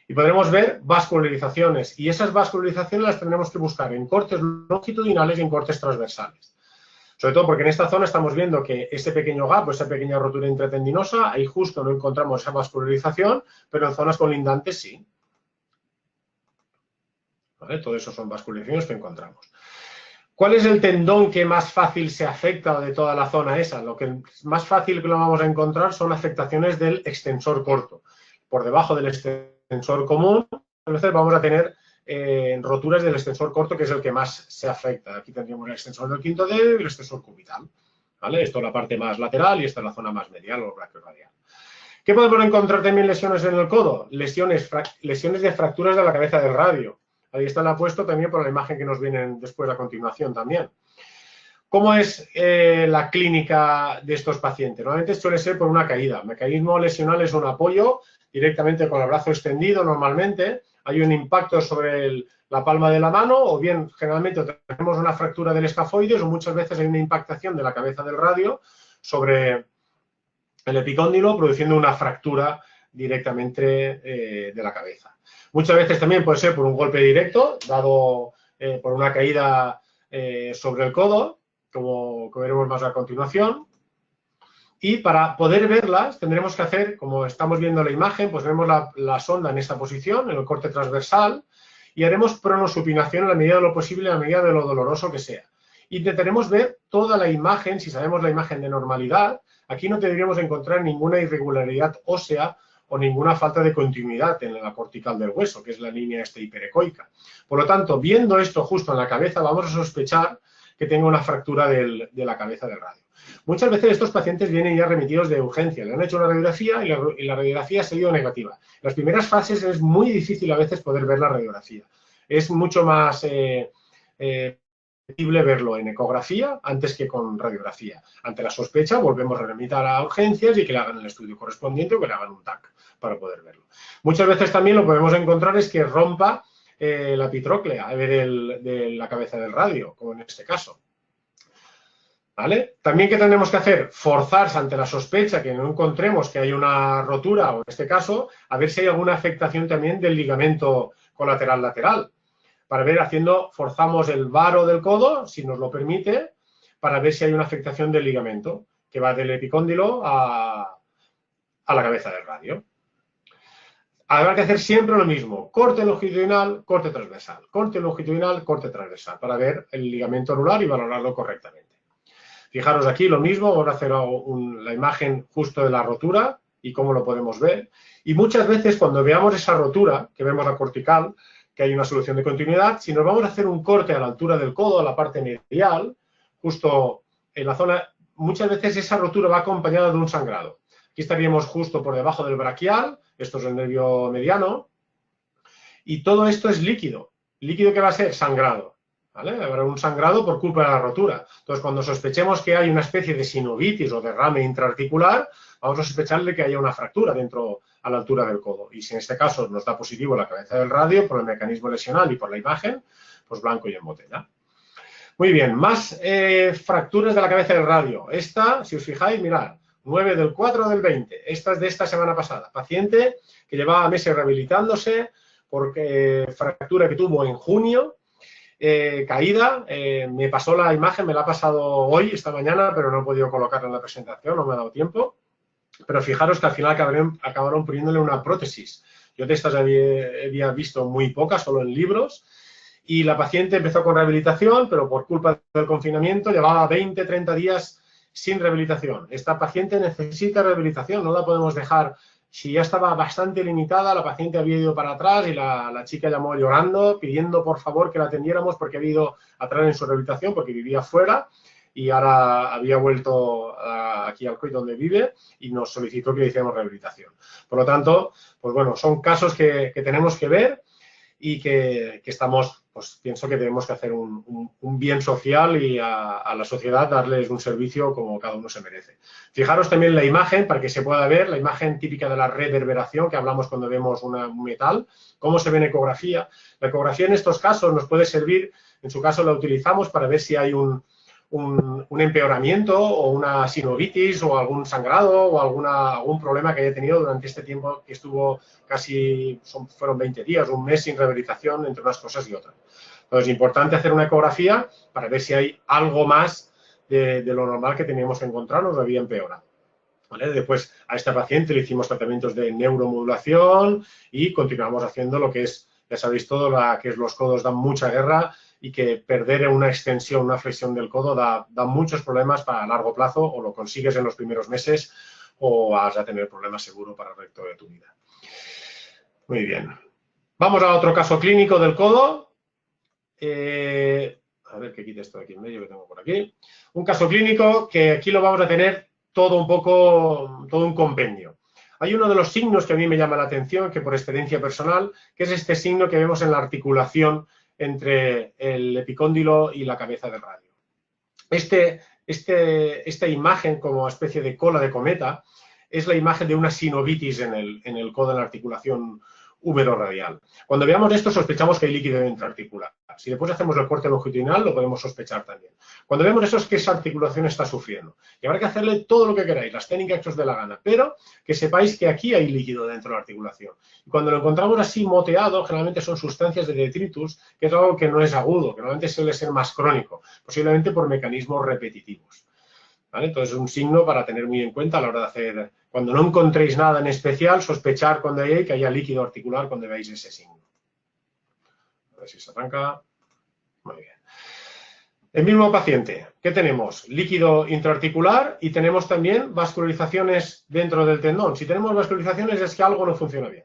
Y podremos ver vascularizaciones. Y esas vascularizaciones las tendremos que buscar en cortes longitudinales y en cortes transversales. Sobre todo porque en esta zona estamos viendo que ese pequeño gap o esa pequeña rotura intratendinosa, ahí justo no encontramos esa vascularización, pero en zonas colindantes sí. ¿Vale? Todo eso son vascularizaciones que encontramos. ¿Cuál es el tendón que más fácil se afecta de toda la zona esa? Lo que más fácil que lo vamos a encontrar son afectaciones del extensor corto. Por debajo del extensor común, a veces vamos a tener roturas del extensor corto, que es el que más se afecta. Aquí tendríamos el extensor del quinto dedo y el extensor cubital. ¿Vale? Esto es la parte más lateral y esta es la zona más medial o brachioradial. ¿Qué podemos encontrar también lesiones en el codo? Lesiones de fracturas de la cabeza del radio. Ahí está la puesto también por la imagen que nos viene después a continuación también. ¿Cómo es la clínica de estos pacientes? Normalmente suele ser por una caída. El mecanismo lesional es un apoyo directamente con el brazo extendido normalmente. Hay un impacto sobre la palma de la mano o bien generalmente tenemos una fractura del escafoides o muchas veces hay una impactación de la cabeza del radio sobre el epicóndilo produciendo una fractura directamente de la cabeza. Muchas veces también puede ser por un golpe directo, dado por una caída sobre el codo, como veremos más a continuación. Y para poder verlas tendremos que hacer, como estamos viendo en la imagen, pues vemos la sonda en esta posición, en el corte transversal, y haremos pronosupinación en la medida de lo posible, en la medida de lo doloroso que sea. Intentaremos ver toda la imagen, si sabemos la imagen de normalidad, aquí no tendríamos encontrar ninguna irregularidad ósea o ninguna falta de continuidad en la cortical del hueso, que es la línea hiperecoica. Por lo tanto, viendo esto justo en la cabeza, vamos a sospechar que tenga una fractura de la cabeza del radio. Muchas veces estos pacientes vienen ya remitidos de urgencia, le han hecho una radiografía y la radiografía ha salido negativa. En las primeras fases es muy difícil a veces poder ver la radiografía. Es mucho más posible verlo en ecografía antes que con radiografía. Ante la sospecha volvemos a remitir a urgencias y que le hagan el estudio correspondiente o que le hagan un TAC para poder verlo. Muchas veces también lo que podemos encontrar es que rompa la epitróclea de la cabeza del radio, como en este caso. ¿Vale? También, ¿qué tendremos que hacer? Forzarse ante la sospecha que no encontremos que hay una rotura, o en este caso, a ver si hay alguna afectación también del ligamento colateral lateral. Para ver, forzamos el varo del codo, si nos lo permite, para ver si hay una afectación del ligamento, que va del epicóndilo a la cabeza del radio. Habrá que hacer siempre lo mismo, corte longitudinal, corte transversal, corte longitudinal, corte transversal, para ver el ligamento anular y valorarlo correctamente. Fijaros aquí lo mismo, vamos a hacer la imagen justo de la rotura y cómo lo podemos ver. Y muchas veces cuando veamos esa rotura, que vemos la cortical, que hay una solución de continuidad, si nos vamos a hacer un corte a la altura del codo, a la parte medial, justo en la zona, muchas veces esa rotura va acompañada de un sangrado. Aquí estaríamos justo por debajo del braquial, esto es el nervio mediano, y todo esto es líquido. ¿Líquido que va a ser? Sangrado. ¿Vale? Habrá un sangrado por culpa de la rotura. Entonces, cuando sospechemos que hay una especie de sinovitis o derrame intraarticular, vamos a sospechar de que haya una fractura dentro a la altura del codo. Y si en este caso nos da positivo la cabeza del radio por el mecanismo lesional y por la imagen, pues blanco y en botella. Muy bien, más fracturas de la cabeza del radio. Esta, si os fijáis, mirad, 9 del 4 del 20. Esta es de esta semana pasada. Paciente que llevaba meses rehabilitándose porque fractura que tuvo en junio. Caída, me pasó la imagen, me la ha pasado hoy, esta mañana, pero no he podido colocarla en la presentación, no me ha dado tiempo. Pero fijaros que al final acabaron poniéndole una prótesis. Yo de estas había visto muy pocas, solo en libros. Y la paciente empezó con rehabilitación, pero por culpa del confinamiento llevaba 20, 30 días sin rehabilitación. Esta paciente necesita rehabilitación, no la podemos dejar. Si ya estaba bastante limitada, la paciente había ido para atrás y la chica llamó llorando, pidiendo por favor que la atendiéramos porque había ido atrás en su rehabilitación, porque vivía fuera y ahora había vuelto aquí al COI donde vive y nos solicitó que le hiciéramos rehabilitación. Por lo tanto, pues bueno, son casos que tenemos que ver y que estamos, pues pienso que tenemos que hacer un bien social y a la sociedad darles un servicio como cada uno se merece. Fijaros también la imagen, para que se pueda ver, la imagen típica de la reverberación que hablamos cuando vemos un metal, cómo se ve en ecografía. La ecografía en estos casos nos puede servir, en su caso la utilizamos para ver si hay un empeoramiento o una sinovitis o algún sangrado o algún problema que haya tenido durante este tiempo que estuvo fueron 20 días, un mes sin rehabilitación entre unas cosas y otras. Entonces es importante hacer una ecografía para ver si hay algo más de lo normal que teníamos que encontrarnos o había empeorado. ¿Vale? Después a esta paciente le hicimos tratamientos de neuromodulación y continuamos haciendo lo que es, ya sabéis todo, que es los codos dan mucha guerra y que perder una extensión, una flexión del codo da muchos problemas para largo plazo, o lo consigues en los primeros meses o vas a tener problemas seguro para el resto de tu vida. Muy bien. Vamos a otro caso clínico del codo. A ver que quite esto de aquí en medio que tengo por aquí. Un caso clínico que aquí lo vamos a tener todo un compendio. Hay uno de los signos que a mí me llama la atención, que por experiencia personal, que es este signo que vemos en la articulación entre el epicóndilo y la cabeza del radio. Esta imagen como especie de cola de cometa es la imagen de una sinovitis en el codo, en la articulación húmero-radial. Cuando veamos esto sospechamos que hay líquido intraarticular. Si después hacemos el corte longitudinal lo podemos sospechar también. Cuando vemos eso es que esa articulación está sufriendo. Y habrá que hacerle todo lo que queráis, las técnicas que os dé la gana, pero que sepáis que aquí hay líquido dentro de la articulación. Y cuando lo encontramos así moteado, generalmente son sustancias de detritus, que es algo que no es agudo, que normalmente suele ser más crónico, posiblemente por mecanismos repetitivos. ¿Vale? Entonces es un signo para tener muy en cuenta a la hora de hacer, cuando no encontréis nada en especial, sospechar cuando hay que haya líquido articular cuando veáis ese signo. A ver si se arranca. Muy bien. El mismo paciente, ¿qué tenemos? Líquido intraarticular y tenemos también vascularizaciones dentro del tendón. Si tenemos vascularizaciones es que algo no funciona bien.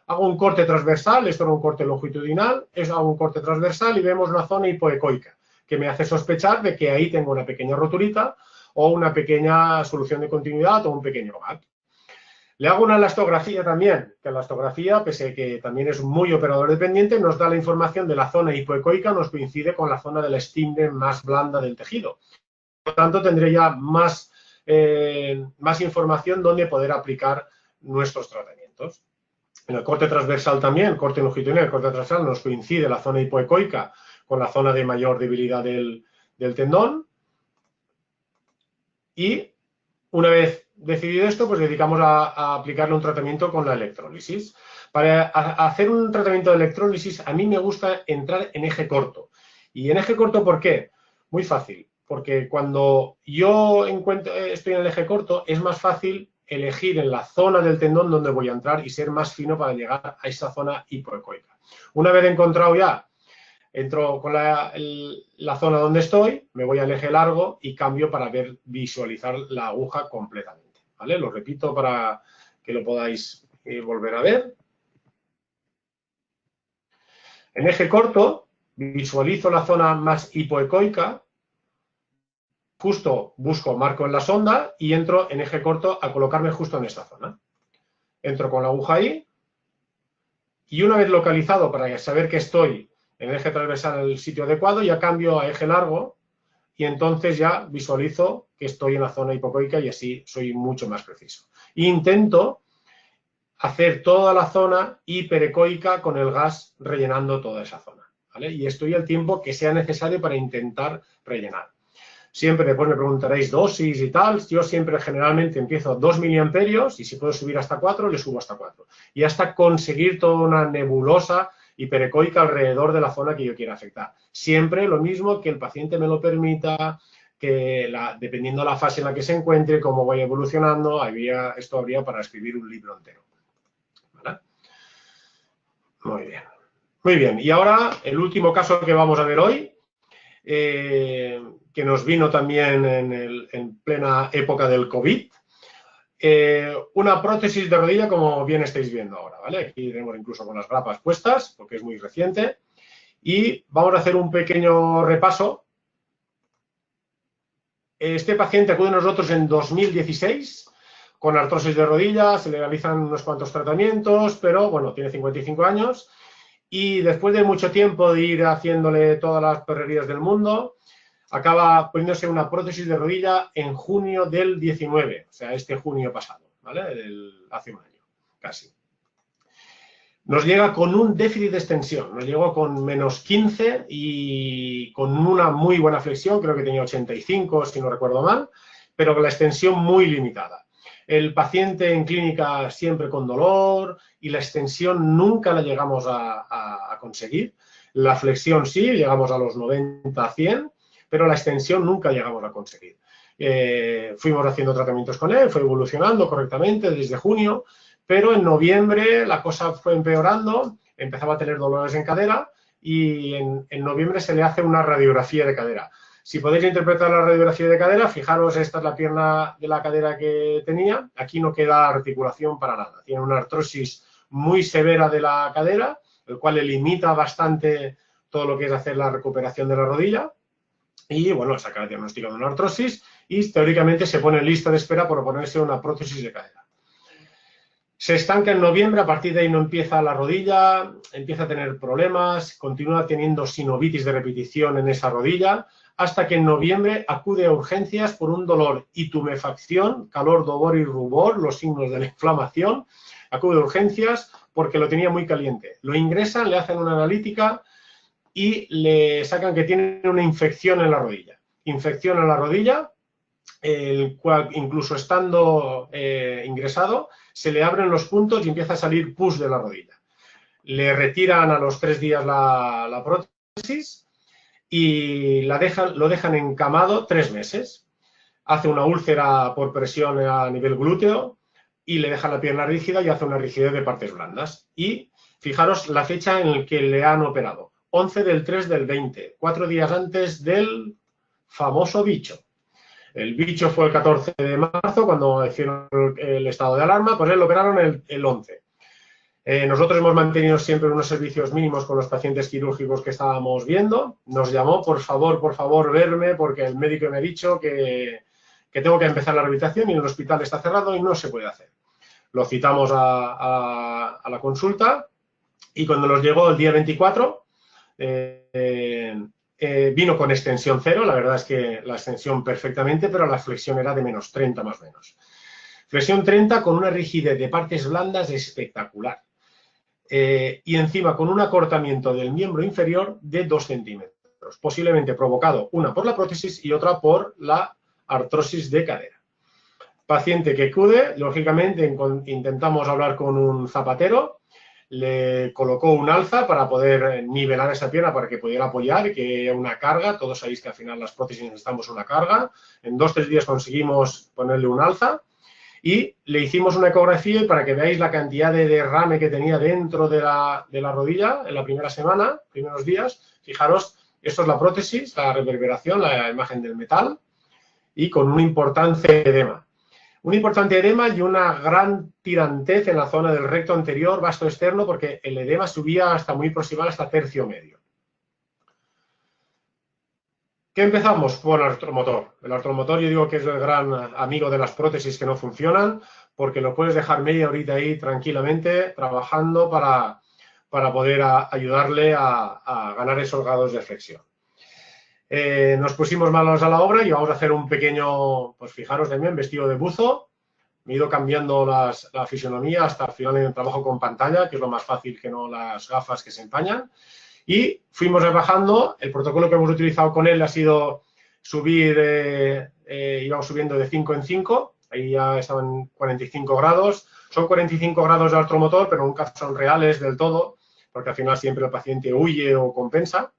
Hago un corte transversal, esto era un corte longitudinal, hago un corte transversal y vemos una zona hipoecoica que me hace sospechar de que ahí tengo una pequeña roturita o una pequeña solución de continuidad o un pequeño gap. Le hago una elastografía también, que la elastografía, pese a que también es muy operador dependiente, nos da la información de la zona hipoecoica, nos coincide con la zona de la estimbe más blanda del tejido. Por lo tanto, tendré ya más información donde poder aplicar nuestros tratamientos. En el corte transversal también, el corte longitudinal, el corte transversal nos coincide la zona hipoecoica con la zona de mayor debilidad del tendón. Y una vez decidido esto, pues dedicamos a aplicarle un tratamiento con la electrólisis. Para hacer un tratamiento de electrólisis, a mí me gusta entrar en eje corto. ¿Y en eje corto por qué? Muy fácil, porque cuando yo estoy en el eje corto, es más fácil elegir en la zona del tendón donde voy a entrar y ser más fino para llegar a esa zona hipoecoica. Una vez encontrado ya, entro con la zona donde estoy, me voy al eje largo y cambio para visualizar la aguja completamente, ¿vale? Lo repito para que lo podáis volver a ver. En eje corto, visualizo la zona más hipoecoica, justo busco, marco en la sonda y entro en eje corto a colocarme justo en esta zona. Entro con la aguja ahí y una vez localizado para saber que estoy en el eje transversal en el sitio adecuado, ya cambio a eje largo y entonces ya visualizo que estoy en la zona hipoecoica y así soy mucho más preciso. Intento hacer toda la zona hiperecoica con el gas rellenando toda esa zona, ¿vale? Y estoy el tiempo que sea necesario para intentar rellenar. Siempre después me preguntaréis dosis y tal. Yo siempre generalmente empiezo a 2 miliamperios y si puedo subir hasta 4, le subo hasta 4. Y hasta conseguir toda una nebulosa hiperecoica alrededor de la zona que yo quiera afectar. Siempre lo mismo, que el paciente me lo permita, que dependiendo de la fase en la que se encuentre, cómo vaya evolucionando, esto habría para escribir un libro entero. ¿Vale? Muy bien. Muy bien. Y ahora el último caso que vamos a ver hoy, que nos vino también en plena época del COVID. Una prótesis de rodilla, como bien estáis viendo ahora, ¿vale? Aquí tenemos incluso con las grapas puestas, porque es muy reciente. Y vamos a hacer un pequeño repaso. Este paciente acude a nosotros en 2016 con artrosis de rodilla, se le realizan unos cuantos tratamientos, pero bueno, tiene 55 años. Y después de mucho tiempo de ir haciéndole todas las perrerías del mundo, acaba poniéndose una prótesis de rodilla en junio del 19, o sea, este junio pasado, ¿vale? Hace un año, casi. Nos llega con un déficit de extensión, nos llegó con menos 15 y con una muy buena flexión, creo que tenía 85, si no recuerdo mal, pero con la extensión muy limitada. El paciente en clínica siempre con dolor y la extensión nunca la llegamos a conseguir. La flexión sí, llegamos a los 90, 100, pero la extensión nunca llegamos a conseguir. Fuimos haciendo tratamientos con él, fue evolucionando correctamente desde junio, pero en noviembre la cosa fue empeorando, empezaba a tener dolores en cadera y en noviembre se le hace una radiografía de cadera. Si podéis interpretar la radiografía de cadera, fijaros, esta es la pierna de la cadera que tenía. Aquí no queda articulación para nada. Tiene una artrosis muy severa de la cadera, el cual le limita bastante todo lo que es hacer la recuperación de la rodilla. Y, bueno, se acaba diagnosticando una artrosis y, teóricamente, se pone en lista de espera por ponerse una prótesis de cadera. Se estanca en noviembre, a partir de ahí no empieza la rodilla, empieza a tener problemas, continúa teniendo sinovitis de repetición en esa rodilla, hasta que en noviembre acude a urgencias por un dolor y tumefacción, calor, dolor y rubor, los signos de la inflamación. Acude a urgencias porque lo tenía muy caliente. Lo ingresan, le hacen una analítica y le sacan que tiene una infección en la rodilla. Infección en la rodilla, el cual incluso estando ingresado, se le abren los puntos y empieza a salir pus de la rodilla. Le retiran a los 3 días la prótesis y lo dejan encamado 3 meses. Hace una úlcera por presión a nivel glúteo y le dejan la pierna rígida y hace una rigidez de partes blandas. Y fijaros la fecha en la que le han operado. 11 del 3 del 20, 4 días antes del famoso bicho. El bicho fue el 14 de marzo, cuando hicieron el estado de alarma, pues él lo operaron el 11. Nosotros hemos mantenido siempre unos servicios mínimos con los pacientes quirúrgicos que estábamos viendo. Nos llamó, por favor, verme, porque el médico me ha dicho que tengo que empezar la rehabilitación y el hospital está cerrado y no se puede hacer. Lo citamos a la consulta y cuando nos llegó el día 24, vino con extensión 0, la verdad es que la extensión perfectamente, pero la flexión era de menos 30 más o menos. Flexión 30 con una rigidez de partes blandas espectacular. Y encima con un acortamiento del miembro inferior de 2 centímetros, posiblemente provocado una por la prótesis y otra por la artrosis de cadera. Paciente que acude, lógicamente intentamos hablar con un zapatero, le colocó un alza para poder nivelar esa pierna para que pudiera apoyar, que una carga, todos sabéis que al final las prótesis necesitamos una carga. En 2 o 3 días conseguimos ponerle un alza y le hicimos una ecografía y para que veáis la cantidad de derrame que tenía dentro de la rodilla en la primera semana, primeros días, fijaros, esto es la prótesis, la reverberación, la imagen del metal y con un importante edema. Un importante edema y una gran tirantez en la zona del recto anterior, vasto externo, porque el edema subía hasta muy proximal, hasta tercio medio. ¿Qué empezamos? Por el artromotor. El artromotor yo digo que es el gran amigo de las prótesis que no funcionan, porque lo puedes dejar media horita ahí tranquilamente trabajando para poder ayudarle a ganar esos grados de flexión. Nos pusimos manos a la obra y vamos a hacer un pequeño, pues fijaros también, vestido de buzo. Me he ido cambiando la fisonomía hasta el final en el trabajo con pantalla, que es lo más fácil que no las gafas que se empañan. Y fuimos bajando. El protocolo que hemos utilizado con él ha sido subir, íbamos subiendo de 5 en 5. Ahí ya estaban 45 grados. Son 45 grados de artromotor, pero nunca son reales del todo, porque al final siempre el paciente huye o compensa.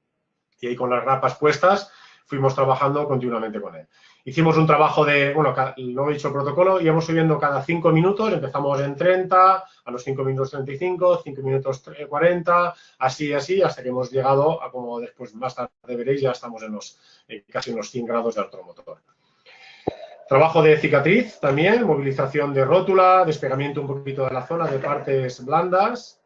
Y ahí con las grapas puestas fuimos trabajando continuamente con él. Hicimos un trabajo de, bueno, no he dicho el protocolo, íbamos subiendo cada 5 minutos, empezamos en 30, a los 5 minutos 35, 5 minutos 40, así, hasta que hemos llegado a, como después más tarde veréis, ya estamos en casi en los 100 grados de artromotor. Trabajo de cicatriz también, movilización de rótula, despegamiento un poquito de la zona de partes blandas,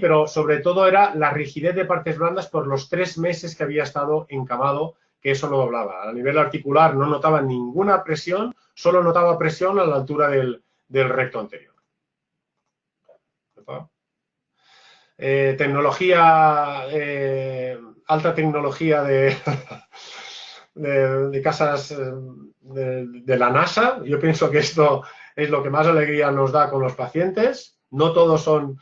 pero sobre todo era la rigidez de partes blandas por los 3 meses que había estado encamado, que eso no doblaba. A nivel articular no notaba ninguna presión, solo notaba presión a la altura del recto anterior. Tecnología, alta tecnología de casas de la NASA. Yo pienso que esto es lo que más alegría nos da con los pacientes. No todos son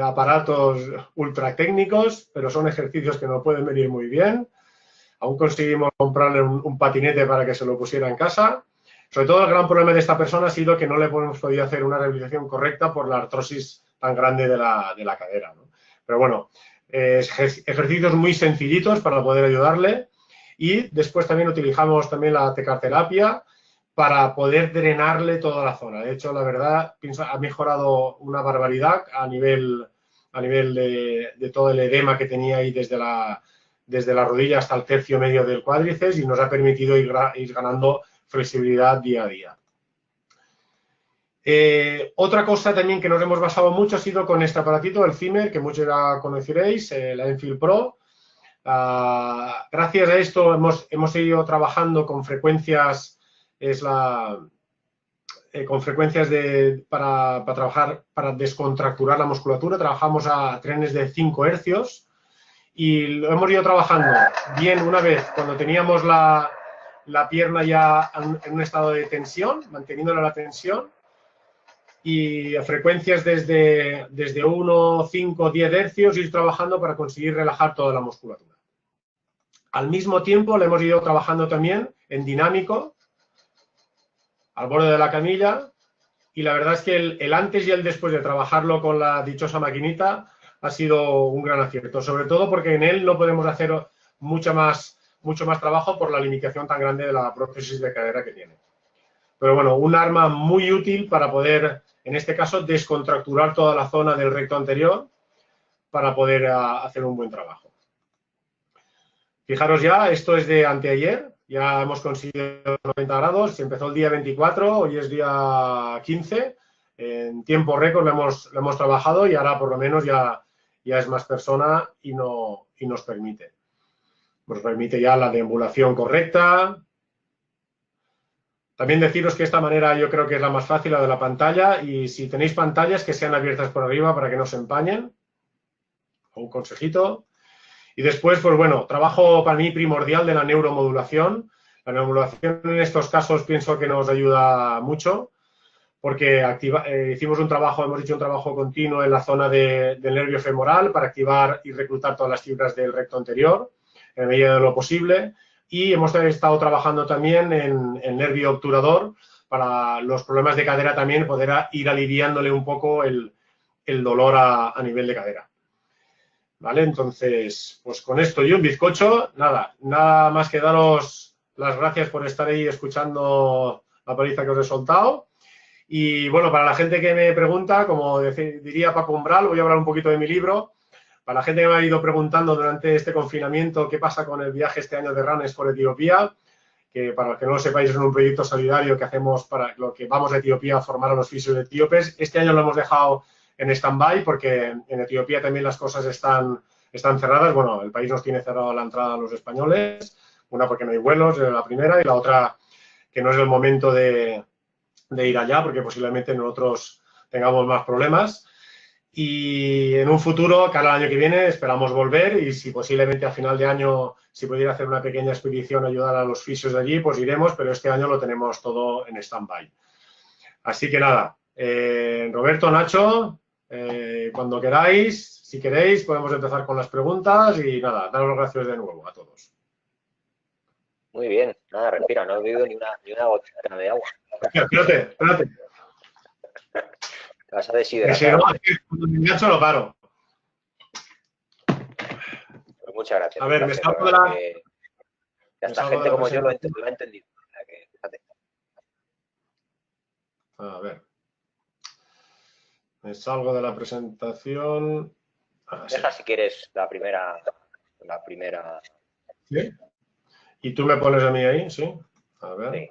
aparatos ultra técnicos, pero son ejercicios que nos pueden venir muy bien. Aún conseguimos comprarle un patinete para que se lo pusiera en casa. Sobre todo el gran problema de esta persona ha sido que no le hemos podido hacer una rehabilitación correcta por la artrosis tan grande de la cadera, ¿no? Pero bueno, ejercicios muy sencillitos para poder ayudarle. Y después también utilizamos también la tecarterapia para poder drenarle toda la zona. De hecho, la verdad, pienso, ha mejorado una barbaridad a nivel de todo el edema que tenía ahí desde la rodilla hasta el tercio medio del cuádriceps y nos ha permitido ir ganando flexibilidad día a día. Otra cosa también que nos hemos basado mucho ha sido con este aparatito, el Zimmer, que muchos ya conoceréis, la Enfield Pro. Gracias a esto hemos seguido trabajando con frecuencias, para trabajar, para descontracturar la musculatura. Trabajamos a trenes de 5 hercios. Y lo hemos ido trabajando bien una vez cuando teníamos la pierna ya en un estado de tensión, manteniéndola la tensión, y a frecuencias desde 1, 5, 10 hercios ir trabajando para conseguir relajar toda la musculatura. Al mismo tiempo le hemos ido trabajando también en dinámico, al borde de la camilla, y la verdad es que el antes y el después de trabajarlo con la dichosa maquinita ha sido un gran acierto, sobre todo porque en él no podemos hacer mucho más trabajo por la limitación tan grande de la prótesis de cadera que tiene. Pero bueno, un arma muy útil para poder, en este caso, descontracturar toda la zona del recto anterior para poder hacer un buen trabajo. Fijaros ya, esto es de anteayer, ya hemos conseguido 90 grados, se empezó el día 24, hoy es día 15, en tiempo récord lo hemos trabajado y ahora por lo menos ya es más persona y nos permite. Nos permite ya la deambulación correcta. También deciros que esta manera yo creo que es la más fácil, la de la pantalla, y si tenéis pantallas que sean abiertas por arriba para que no se empañen. Un consejito. Y después, pues bueno, trabajo para mí primordial de la neuromodulación. La neuromodulación en estos casos pienso que nos ayuda mucho, porque hemos hecho un trabajo continuo en la zona del nervio femoral para activar y reclutar todas las fibras del recto anterior en la medida de lo posible, y hemos estado trabajando también en el nervio obturador para los problemas de cadera también, poder ir aliviándole un poco el dolor a nivel de cadera. ¿Vale? Entonces, pues con esto y un bizcocho, nada más que daros las gracias por estar ahí escuchando la paliza que os he soltado. Y bueno, para la gente que me pregunta, como diría Paco Umbral, voy a hablar un poquito de mi libro. Para la gente que me ha ido preguntando durante este confinamiento qué pasa con el viaje este año de Runners por Etiopía, que para los que no lo sepáis es un proyecto solidario que hacemos para lo que vamos a Etiopía a formar a los fisios etíopes. Este año lo hemos dejado en stand-by porque en Etiopía también las cosas están cerradas. Bueno, el país nos tiene cerrado la entrada a los españoles, una porque no hay vuelos, la primera, y la otra que no es el momento de ir allá porque posiblemente nosotros tengamos más problemas. Y en un futuro, cara al año que viene, esperamos volver y si posiblemente a final de año, si pudiera hacer una pequeña expedición, ayudar a los fisios de allí, pues iremos, pero este año lo tenemos todo en stand-by. Así que nada, Roberto, Nacho, cuando queráis, si queréis, podemos empezar con las preguntas y nada, daros las gracias de nuevo a todos. Muy bien, nada, respira, no he bebido ni una gotita de agua. Espérate. Te vas a deshidratar. Cuando me engancho lo paro. Pues muchas gracias. A ver, me salgo de la... Que hasta gente como yo lo ha entendido. O sea que, fíjate. A ver. Me salgo de la presentación. Deja si quieres la primera. ¿Sí? ¿Y tú me pones a mí ahí? Sí. A ver. Sí.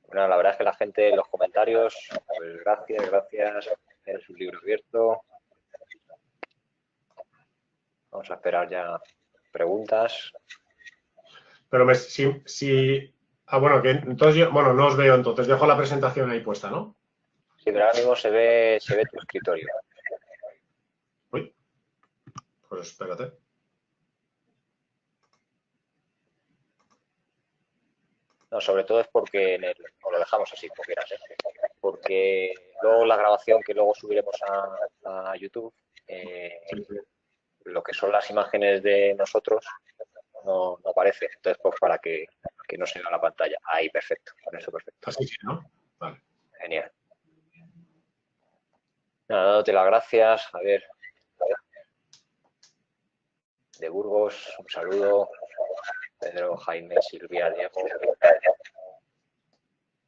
Bueno, la verdad es que la gente en los comentarios, pues gracias, eres un libro abierto. Vamos a esperar ya preguntas. Pero bueno, que entonces yo, bueno, no os veo entonces, dejo la presentación ahí puesta, ¿no? Sí, pero ahora mismo se ve tu escritorio. Uy, pues espérate. No, sobre todo es porque o lo dejamos así, como quieras, ¿eh? Porque luego la grabación que luego subiremos a YouTube, lo que son las imágenes de nosotros no aparece. Entonces, pues para que no se vea la pantalla. Ahí, perfecto. Con eso, perfecto. Así sí, ¿no? Vale. Genial. Nada, dándote las gracias. A ver. De Burgos, un saludo. Pedro, Jaime, Silvia, Diego.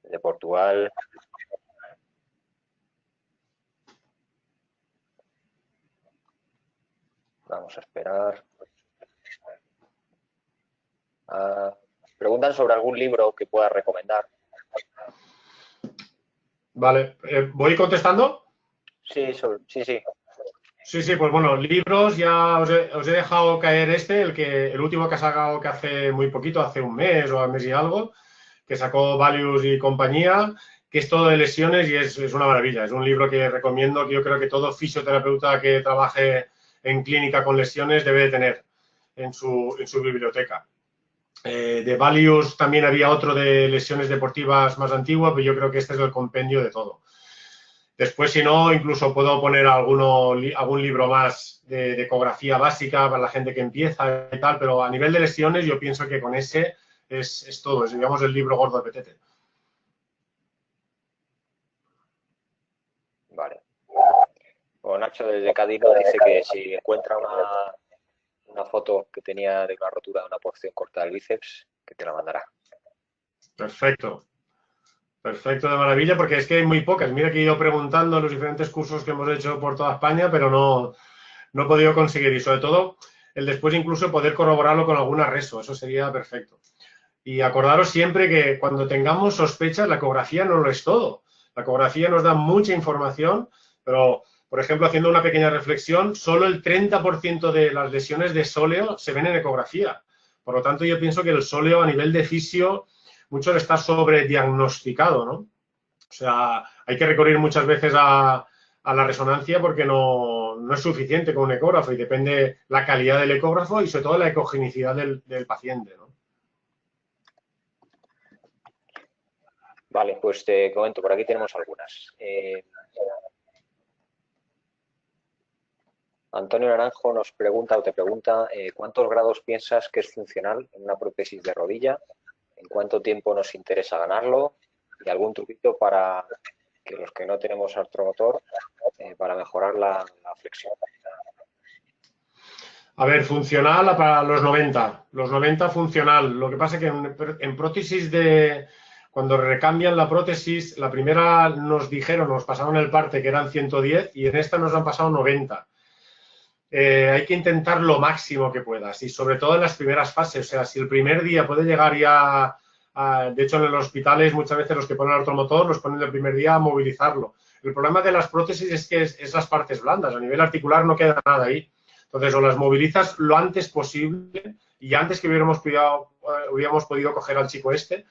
De Portugal. Vamos a esperar. Preguntan sobre algún libro que pueda recomendar. Vale, ¿voy contestando? Sí. Sí, pues bueno, libros ya os he dejado caer el último que ha sacado que hace muy poquito, hace un mes o un mes y algo, que sacó Valius y compañía, que es todo de lesiones y es una maravilla. Es un libro que recomiendo, que yo creo que todo fisioterapeuta que trabaje en clínica con lesiones debe de tener en su biblioteca. De Valius también había otro de lesiones deportivas más antiguo, pero yo creo que este es el compendio de todo. Después, si no, incluso puedo poner algún libro más de ecografía básica para la gente que empieza y tal, pero a nivel de lesiones yo pienso que con ese es todo, es digamos el libro gordo de petete. Vale. Bueno, Nacho desde Cádiz nos dice que si encuentra una foto que tenía de una rotura de una porción corta del bíceps, que te la mandará. Perfecto. Perfecto, de maravilla, porque es que hay muy pocas. Mira que he ido preguntando en los diferentes cursos que hemos hecho por toda España, pero no he podido conseguir. Y sobre todo, el después incluso poder corroborarlo con alguna reso. Eso sería perfecto. Y acordaros siempre que cuando tengamos sospechas, la ecografía no lo es todo. La ecografía nos da mucha información, pero, por ejemplo, haciendo una pequeña reflexión, solo el 30% de las lesiones de sóleo se ven en ecografía. Por lo tanto, yo pienso que el sóleo a nivel de fisio mucho está sobrediagnosticado, ¿no? O sea, hay que recurrir muchas veces a la resonancia porque no es suficiente con un ecógrafo y depende la calidad del ecógrafo y sobre todo la ecogenicidad del paciente, ¿no? Vale, pues te comento, por aquí tenemos algunas. Antonio Naranjo nos pregunta ¿cuántos grados piensas que es funcional en una prótesis de rodilla? ¿En cuánto tiempo nos interesa ganarlo? Y algún truquito para que los que no tenemos artromotor para mejorar la flexión. A ver, funcional para los 90. Los 90 funcional. Lo que pasa es que en prótesis cuando recambian la prótesis, la primera nos dijeron, nos pasaron el parte que eran 110 y en esta nos han pasado 90. Hay que intentar lo máximo que puedas y sobre todo en las primeras fases. O sea, si el primer día puede llegar ya, de hecho en los hospitales muchas veces los que ponen el artromotor los ponen el primer día a movilizarlo. El problema de las prótesis es que es las partes blandas, a nivel articular no queda nada ahí. Entonces, o las movilizas lo antes posible y antes que hubiéramos podido coger al chico este.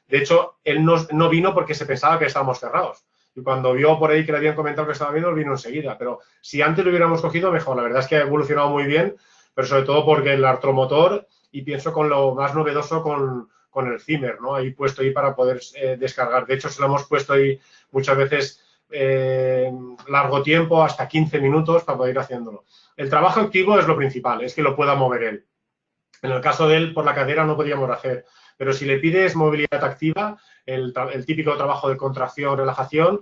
De hecho, él no vino porque se pensaba que estábamos cerrados. Y cuando vio por ahí que le habían comentado que estaba bien, vino enseguida. Pero si antes lo hubiéramos cogido, mejor. La verdad es que ha evolucionado muy bien, pero sobre todo porque el artromotor, y pienso con lo más novedoso con el Zimmer, ¿no? Ahí puesto ahí para poder descargar. De hecho, se lo hemos puesto ahí muchas veces largo tiempo, hasta 15 minutos, para poder ir haciéndolo. El trabajo activo es lo principal, es que lo pueda mover él. En el caso de él, por la cadera no podíamos hacer. Pero si le pides movilidad activa, el típico trabajo de contracción, relajación,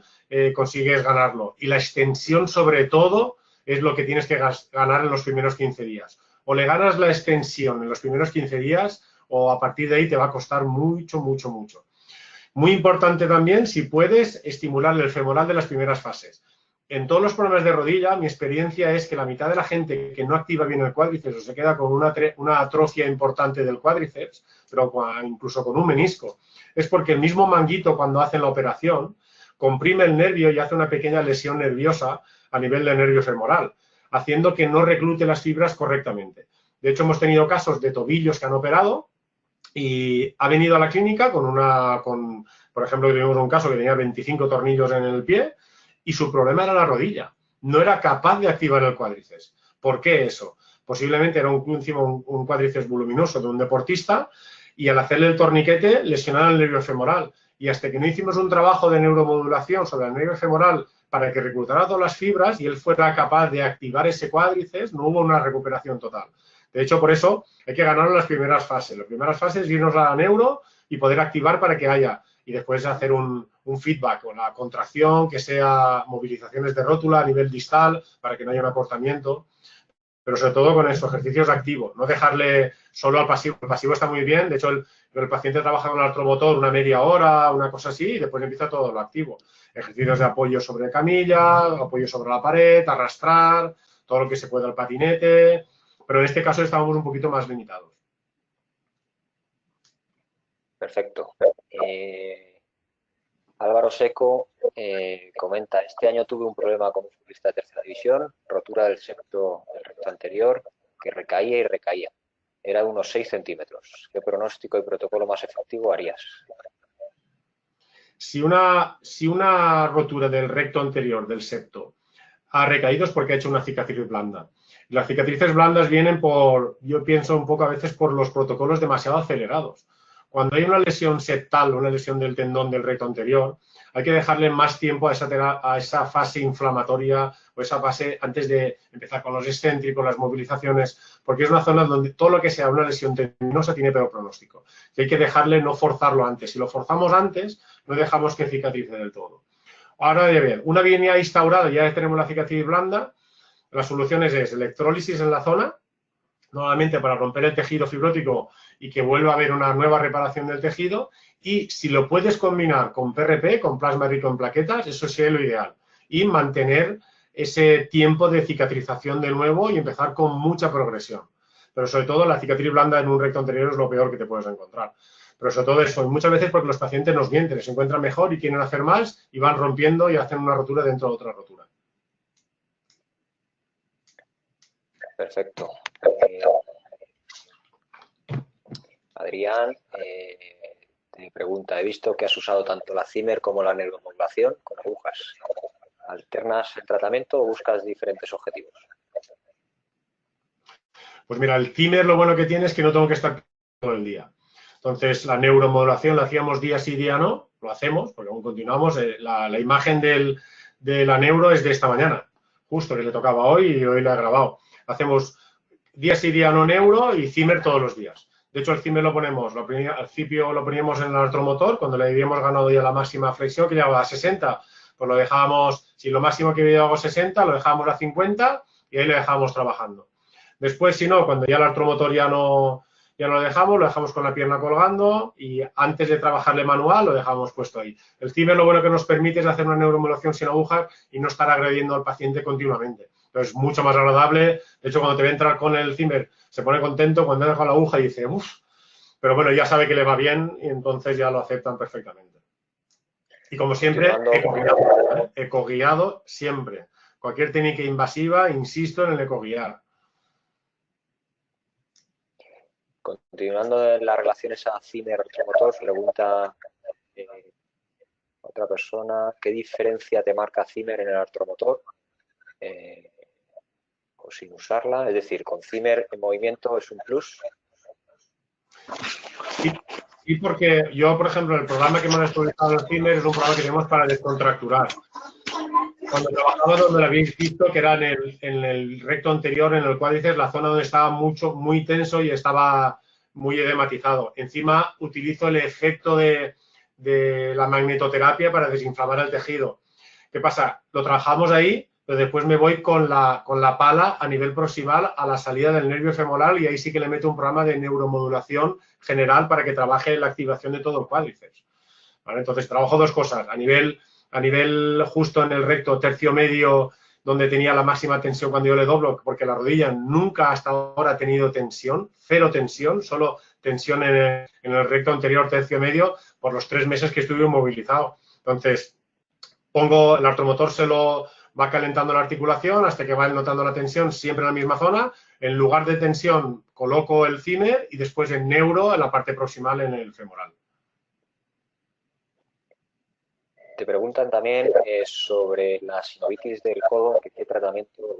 consigues ganarlo. Y la extensión, sobre todo, es lo que tienes que ganar en los primeros 15 días. O le ganas la extensión en los primeros 15 días o a partir de ahí te va a costar mucho, mucho, mucho. Muy importante también, si puedes, estimular el femoral de las primeras fases. En todos los problemas de rodilla, mi experiencia es que la mitad de la gente que no activa bien el cuádriceps o se queda con una atrofia importante del cuádriceps, pero incluso con un menisco, es porque el mismo manguito cuando hacen la operación comprime el nervio y hace una pequeña lesión nerviosa a nivel del nervio femoral, haciendo que no reclute las fibras correctamente. De hecho, hemos tenido casos de tobillos que han operado y ha venido a la clínica por ejemplo, tuvimos un caso que tenía 25 tornillos en el pie y su problema era la rodilla. No era capaz de activar el cuádriceps. ¿Por qué eso? Posiblemente era un cuádriceps voluminoso de un deportista y al hacerle el torniquete lesionaron el nervio femoral. Y hasta que no hicimos un trabajo de neuromodulación sobre el nervio femoral para que reclutara todas las fibras y él fuera capaz de activar ese cuádriceps, no hubo una recuperación total. De hecho, por eso hay que ganar las primeras fases. Las primeras fases, irnos a la neuro y poder activar para que haya. Y después hacer un feedback o la contracción, que sea movilizaciones de rótula a nivel distal para que no haya un acortamiento. Pero sobre todo con estos ejercicios activos. No dejarle solo al pasivo. El pasivo está muy bien. De hecho, el paciente trabaja con el artromotor una media hora, una cosa así, y después empieza todo lo activo. Ejercicios de apoyo sobre camilla, apoyo sobre la pared, arrastrar, todo lo que se pueda al patinete. Pero en este caso estábamos un poquito más limitados. Perfecto. Álvaro Seco comenta, este año tuve un problema con un futbolista de tercera división, rotura del septo del recto anterior, que recaía y recaía. Era de unos 6 centímetros. ¿Qué pronóstico y protocolo más efectivo harías? Si una rotura del recto anterior del septo ha recaído es porque ha hecho una cicatriz blanda. Las cicatrices blandas vienen yo pienso un poco a veces por los protocolos demasiado acelerados. Cuando hay una lesión septal, una lesión del tendón del recto anterior, hay que dejarle más tiempo a esa fase inflamatoria o esa fase antes de empezar con los excéntricos, las movilizaciones, porque es una zona donde todo lo que sea una lesión tendinosa tiene peor pronóstico. Y hay que dejarle, no forzarlo antes. Si lo forzamos antes, no dejamos que cicatrice del todo. Ahora, ya bien, una vez ya instaurada, ya tenemos la cicatriz blanda, la solución es electrólisis en la zona, nuevamente para romper el tejido fibrótico y que vuelva a haber una nueva reparación del tejido. Y si lo puedes combinar con PRP, con plasma rico en plaquetas, eso sería lo ideal. Y mantener ese tiempo de cicatrización de nuevo y empezar con mucha progresión. Pero sobre todo la cicatriz blanda en un recto anterior es lo peor que te puedes encontrar. Pero sobre todo eso, y muchas veces porque los pacientes nos mienten, se encuentran mejor y quieren hacer más y van rompiendo y hacen una rotura dentro de otra rotura. Perfecto. Adrián te pregunta, he visto que has usado tanto la Zimmer como la neuromodulación con agujas. ¿Alternas el tratamiento o buscas diferentes objetivos? Pues mira, el Zimmer lo bueno que tiene es que no tengo que estar todo el día. Entonces, la neuromodulación la hacíamos día sí, día no, lo hacemos, porque aún continuamos. La imagen de la neuro es de esta mañana, justo que le tocaba hoy y hoy la he grabado. Hacemos día sí, día no neuro y Zimmer todos los días. De hecho, el Zimmer lo ponemos, al principio lo poníamos en el artromotor, cuando le habíamos ganado ya la máxima flexión, que llegaba a 60, pues lo dejábamos, si lo máximo que había llegado a 60, lo dejábamos a 50 y ahí le dejábamos trabajando. Después, si no, cuando ya el artromotor ya no ya lo dejamos con la pierna colgando y antes de trabajarle manual lo dejamos puesto ahí. El Zimmer lo bueno que nos permite es hacer una neuromodulación sin agujas y no estar agrediendo al paciente continuamente. Entonces, mucho más agradable. De hecho, cuando te ve entrar con el Zimmer, se pone contento, cuando entra con la aguja y dice, uff, pero bueno, ya sabe que le va bien y entonces ya lo aceptan perfectamente. Y como siempre, ecoguiado siempre. Cualquier técnica invasiva, insisto en el ecoguiar. Continuando en las relaciones a Zimmer-artromotor, pregunta otra persona, ¿qué diferencia te marca Zimmer en el artromotor? O sin usarla, es decir, con Zimmer en movimiento es un plus. Sí, porque yo, por ejemplo, el programa que me han actualizado en Zimmer es un programa que tenemos para descontracturar. Cuando trabajaba donde lo habéis visto, que era en el recto anterior, en el cuádriceps, la zona donde estaba muy tenso y estaba muy edematizado. Encima utilizo el efecto de la magnetoterapia para desinflamar el tejido. ¿Qué pasa? Lo trabajamos ahí, pero después me voy con la pala a nivel proximal a la salida del nervio femoral y ahí sí que le meto un programa de neuromodulación general para que trabaje la activación de todo el cuádriceps. ¿Vale? Entonces trabajo dos cosas, a nivel justo en el recto tercio medio, donde tenía la máxima tensión cuando yo le doblo, porque la rodilla nunca hasta ahora ha tenido tensión, cero tensión, solo tensión en el recto anterior tercio medio por los 3 meses que estuve inmovilizado. Entonces, pongo el artromotor, se lo va calentando la articulación hasta que va notando la tensión siempre en la misma zona. En lugar de tensión, coloco el Zimmer y después en neuro en la parte proximal en el femoral. Te preguntan también sobre la sinovitis del codo, ¿qué tratamiento?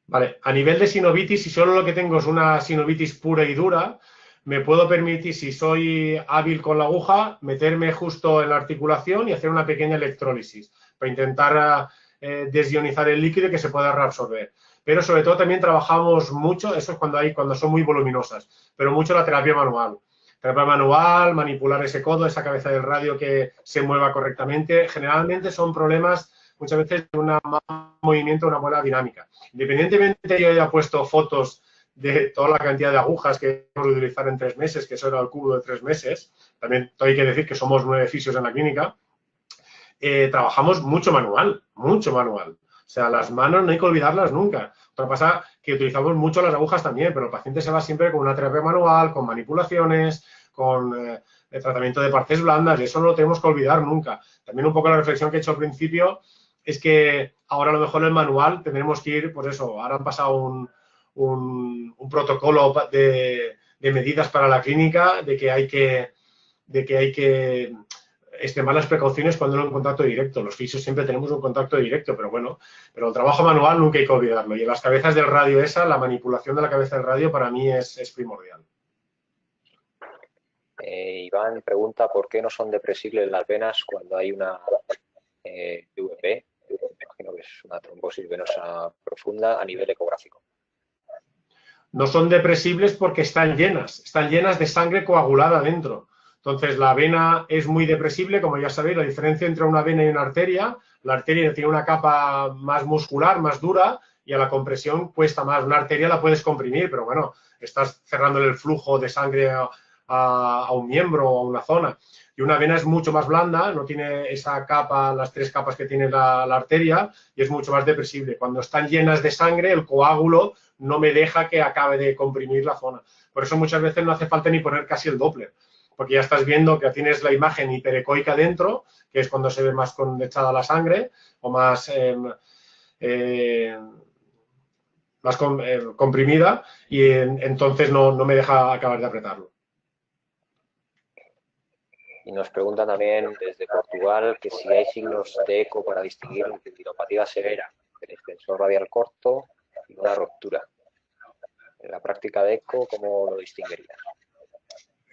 Vale, a nivel de sinovitis, si solo lo que tengo es una sinovitis pura y dura, me puedo permitir, si soy hábil con la aguja, meterme justo en la articulación y hacer una pequeña electrólisis para intentar desionizar el líquido y que se pueda reabsorber. Pero sobre todo también trabajamos mucho, eso es cuando son muy voluminosas, pero mucho la terapia manual. Terapia manual, manipular ese codo, esa cabeza del radio que se mueva correctamente. Generalmente son problemas muchas veces de un movimiento, una buena dinámica. Independientemente yo haya puesto fotos de toda la cantidad de agujas que hemos de utilizar en 3 meses, que eso era el cubo de 3 meses, también hay que decir que somos 9 fisios en la clínica, trabajamos mucho manual, mucho manual. O sea, las manos no hay que olvidarlas nunca. Otra cosa que utilizamos mucho las agujas también, pero el paciente se va siempre con una terapia manual, con manipulaciones, con el tratamiento de partes blandas, y eso no lo tenemos que olvidar nunca. También un poco la reflexión que he hecho al principio es que ahora a lo mejor el manual tendremos que ir, pues eso, ahora han pasado un protocolo de medidas para la clínica de que hay que extremar las precauciones cuando no hay un contacto directo. Los fisios siempre tenemos un contacto directo, pero bueno, pero el trabajo manual nunca hay que olvidarlo. Y en las cabezas del radio la manipulación de la cabeza del radio para mí es primordial. Iván pregunta por qué no son depresibles las venas cuando hay una DVP, imagino que es una trombosis venosa profunda a nivel ecográfico. No son depresibles porque están llenas de sangre coagulada dentro. Entonces, la vena es muy depresible, como ya sabéis, la diferencia entre una vena y una arteria. La arteria tiene una capa más muscular, más dura, y a la compresión cuesta más. Una arteria la puedes comprimir, pero bueno, estás cerrando el flujo de sangre a un miembro o a una zona. Y una vena es mucho más blanda, no tiene esa capa, las 3 capas que tiene la arteria, y es mucho más depresible. Cuando están llenas de sangre, el coágulo no me deja que acabe de comprimir la zona. Por eso muchas veces no hace falta ni poner casi el Doppler, porque ya estás viendo que tienes la imagen hiperecoica dentro, que es cuando se ve más condensada la sangre o más comprimida, y entonces no me deja acabar de apretarlo. Y nos preguntan también desde Portugal que si hay signos de eco para distinguir la tendinopatía severa, el extensor radial corto y una ruptura. En la práctica de eco, ¿cómo lo distinguirías?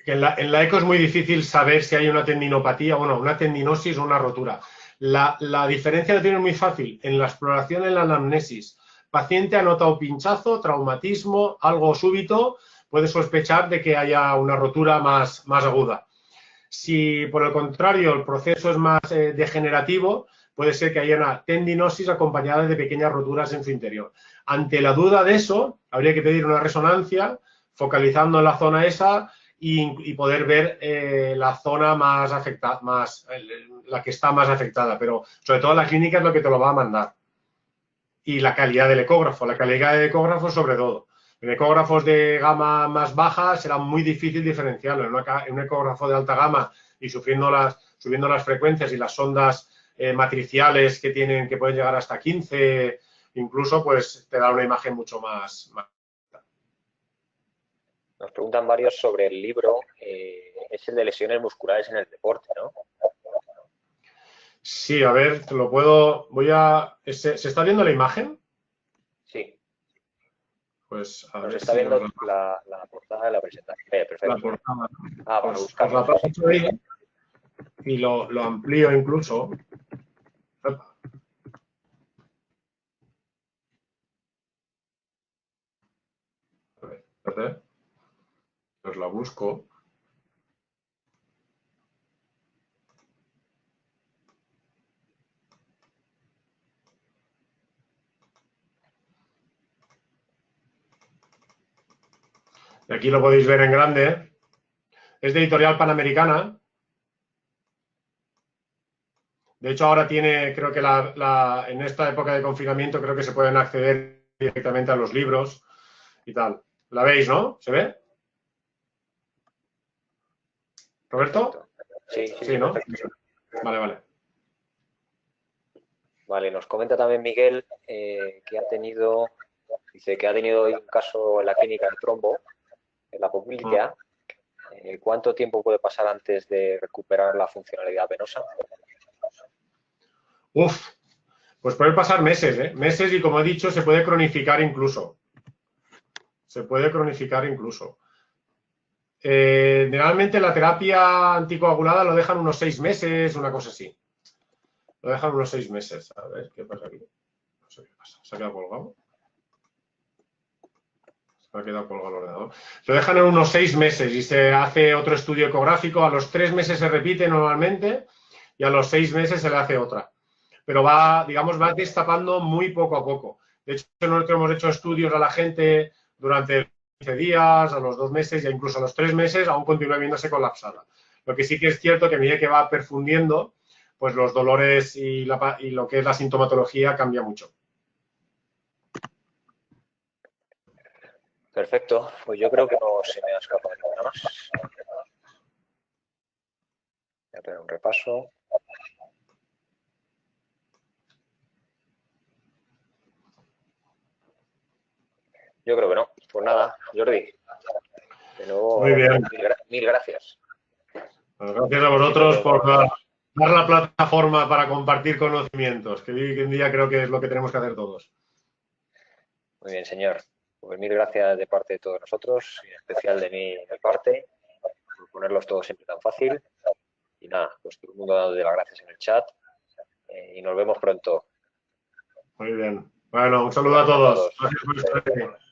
En la eco es muy difícil saber si hay una tendinopatía, bueno, una tendinosis o una rotura. La diferencia la tiene muy fácil. En la exploración, en la anamnesis, paciente ha notado pinchazo, traumatismo, algo súbito, puede sospechar de que haya una rotura más aguda. Si, por el contrario, el proceso es más degenerativo, puede ser que haya una tendinosis acompañada de pequeñas roturas en su interior. Ante la duda de eso, habría que pedir una resonancia focalizando en la zona esa y poder ver la zona más afectada, la que está más afectada, pero sobre todo la clínica es lo que te lo va a mandar. Y la calidad del ecógrafo, sobre todo. En ecógrafos de gama más baja será muy difícil diferenciarlo. En un ecógrafo de alta gama y subiendo las frecuencias y las ondas matriciales que pueden llegar hasta 15, incluso, pues te da una imagen mucho más. Nos preguntan varios sobre el libro, es el de lesiones musculares en el deporte, ¿no? Sí, a ver, te lo puedo. ¿Se está viendo la imagen? Sí. Pues a Nos ver está si viendo la portada de la presentación. Perfecto. la portada. Para Pues buscarlo. la paso ahí y lo amplío incluso. A ver, espérate. Pues la busco. Y aquí lo podéis ver en grande. Es de Editorial Panamericana. De hecho, ahora creo que en esta época de confinamiento, creo que se pueden acceder directamente a los libros y tal. ¿La veis, no? ¿Se ve? ¿Roberto? Sí, ¿no? perfecto. Vale. Vale, nos comenta también Miguel dice que ha tenido un caso en la clínica de trombo, en la poplítea. ¿Cuánto tiempo puede pasar antes de recuperar la funcionalidad venosa? Pues pueden pasar meses, ¿eh? Meses y, como he dicho, se puede cronificar incluso. Generalmente la terapia anticoagulada lo dejan unos 6 meses, una cosa así. Lo dejan unos 6 meses. A ver, ¿qué pasa aquí? No sé qué pasa. ¿Se ha quedado colgado? Se ha quedado colgado el ordenador. Lo dejan en unos 6 meses y se hace otro estudio ecográfico. A los 3 meses se repite normalmente y a los 6 meses se le hace otra. Pero va destapando muy poco a poco. De hecho, nosotros hemos hecho estudios a la gente durante 15 días, a los 2 meses y incluso a los 3 meses aún continúa viéndose colapsada. Lo que sí que es cierto que a medida que va perfundiendo, pues los dolores y lo que es la sintomatología cambia mucho. Perfecto, pues yo creo que no se me ha escapado ninguna más. Voy a hacer un repaso. Yo creo que no. Pues nada, Jordi. De nuevo, muy bien. Mil gracias. Bueno, gracias a vosotros por dar la plataforma para compartir conocimientos, que hoy en día creo que es lo que tenemos que hacer todos. Muy bien, señor. Pues mil gracias de parte de todos nosotros, y en especial de mi parte, por ponerlos todos siempre tan fácil. Y nada, pues todo el mundo dando las gracias en el chat. Y nos vemos pronto. Muy bien. Bueno, un saludo a todos. Gracias por estar aquí.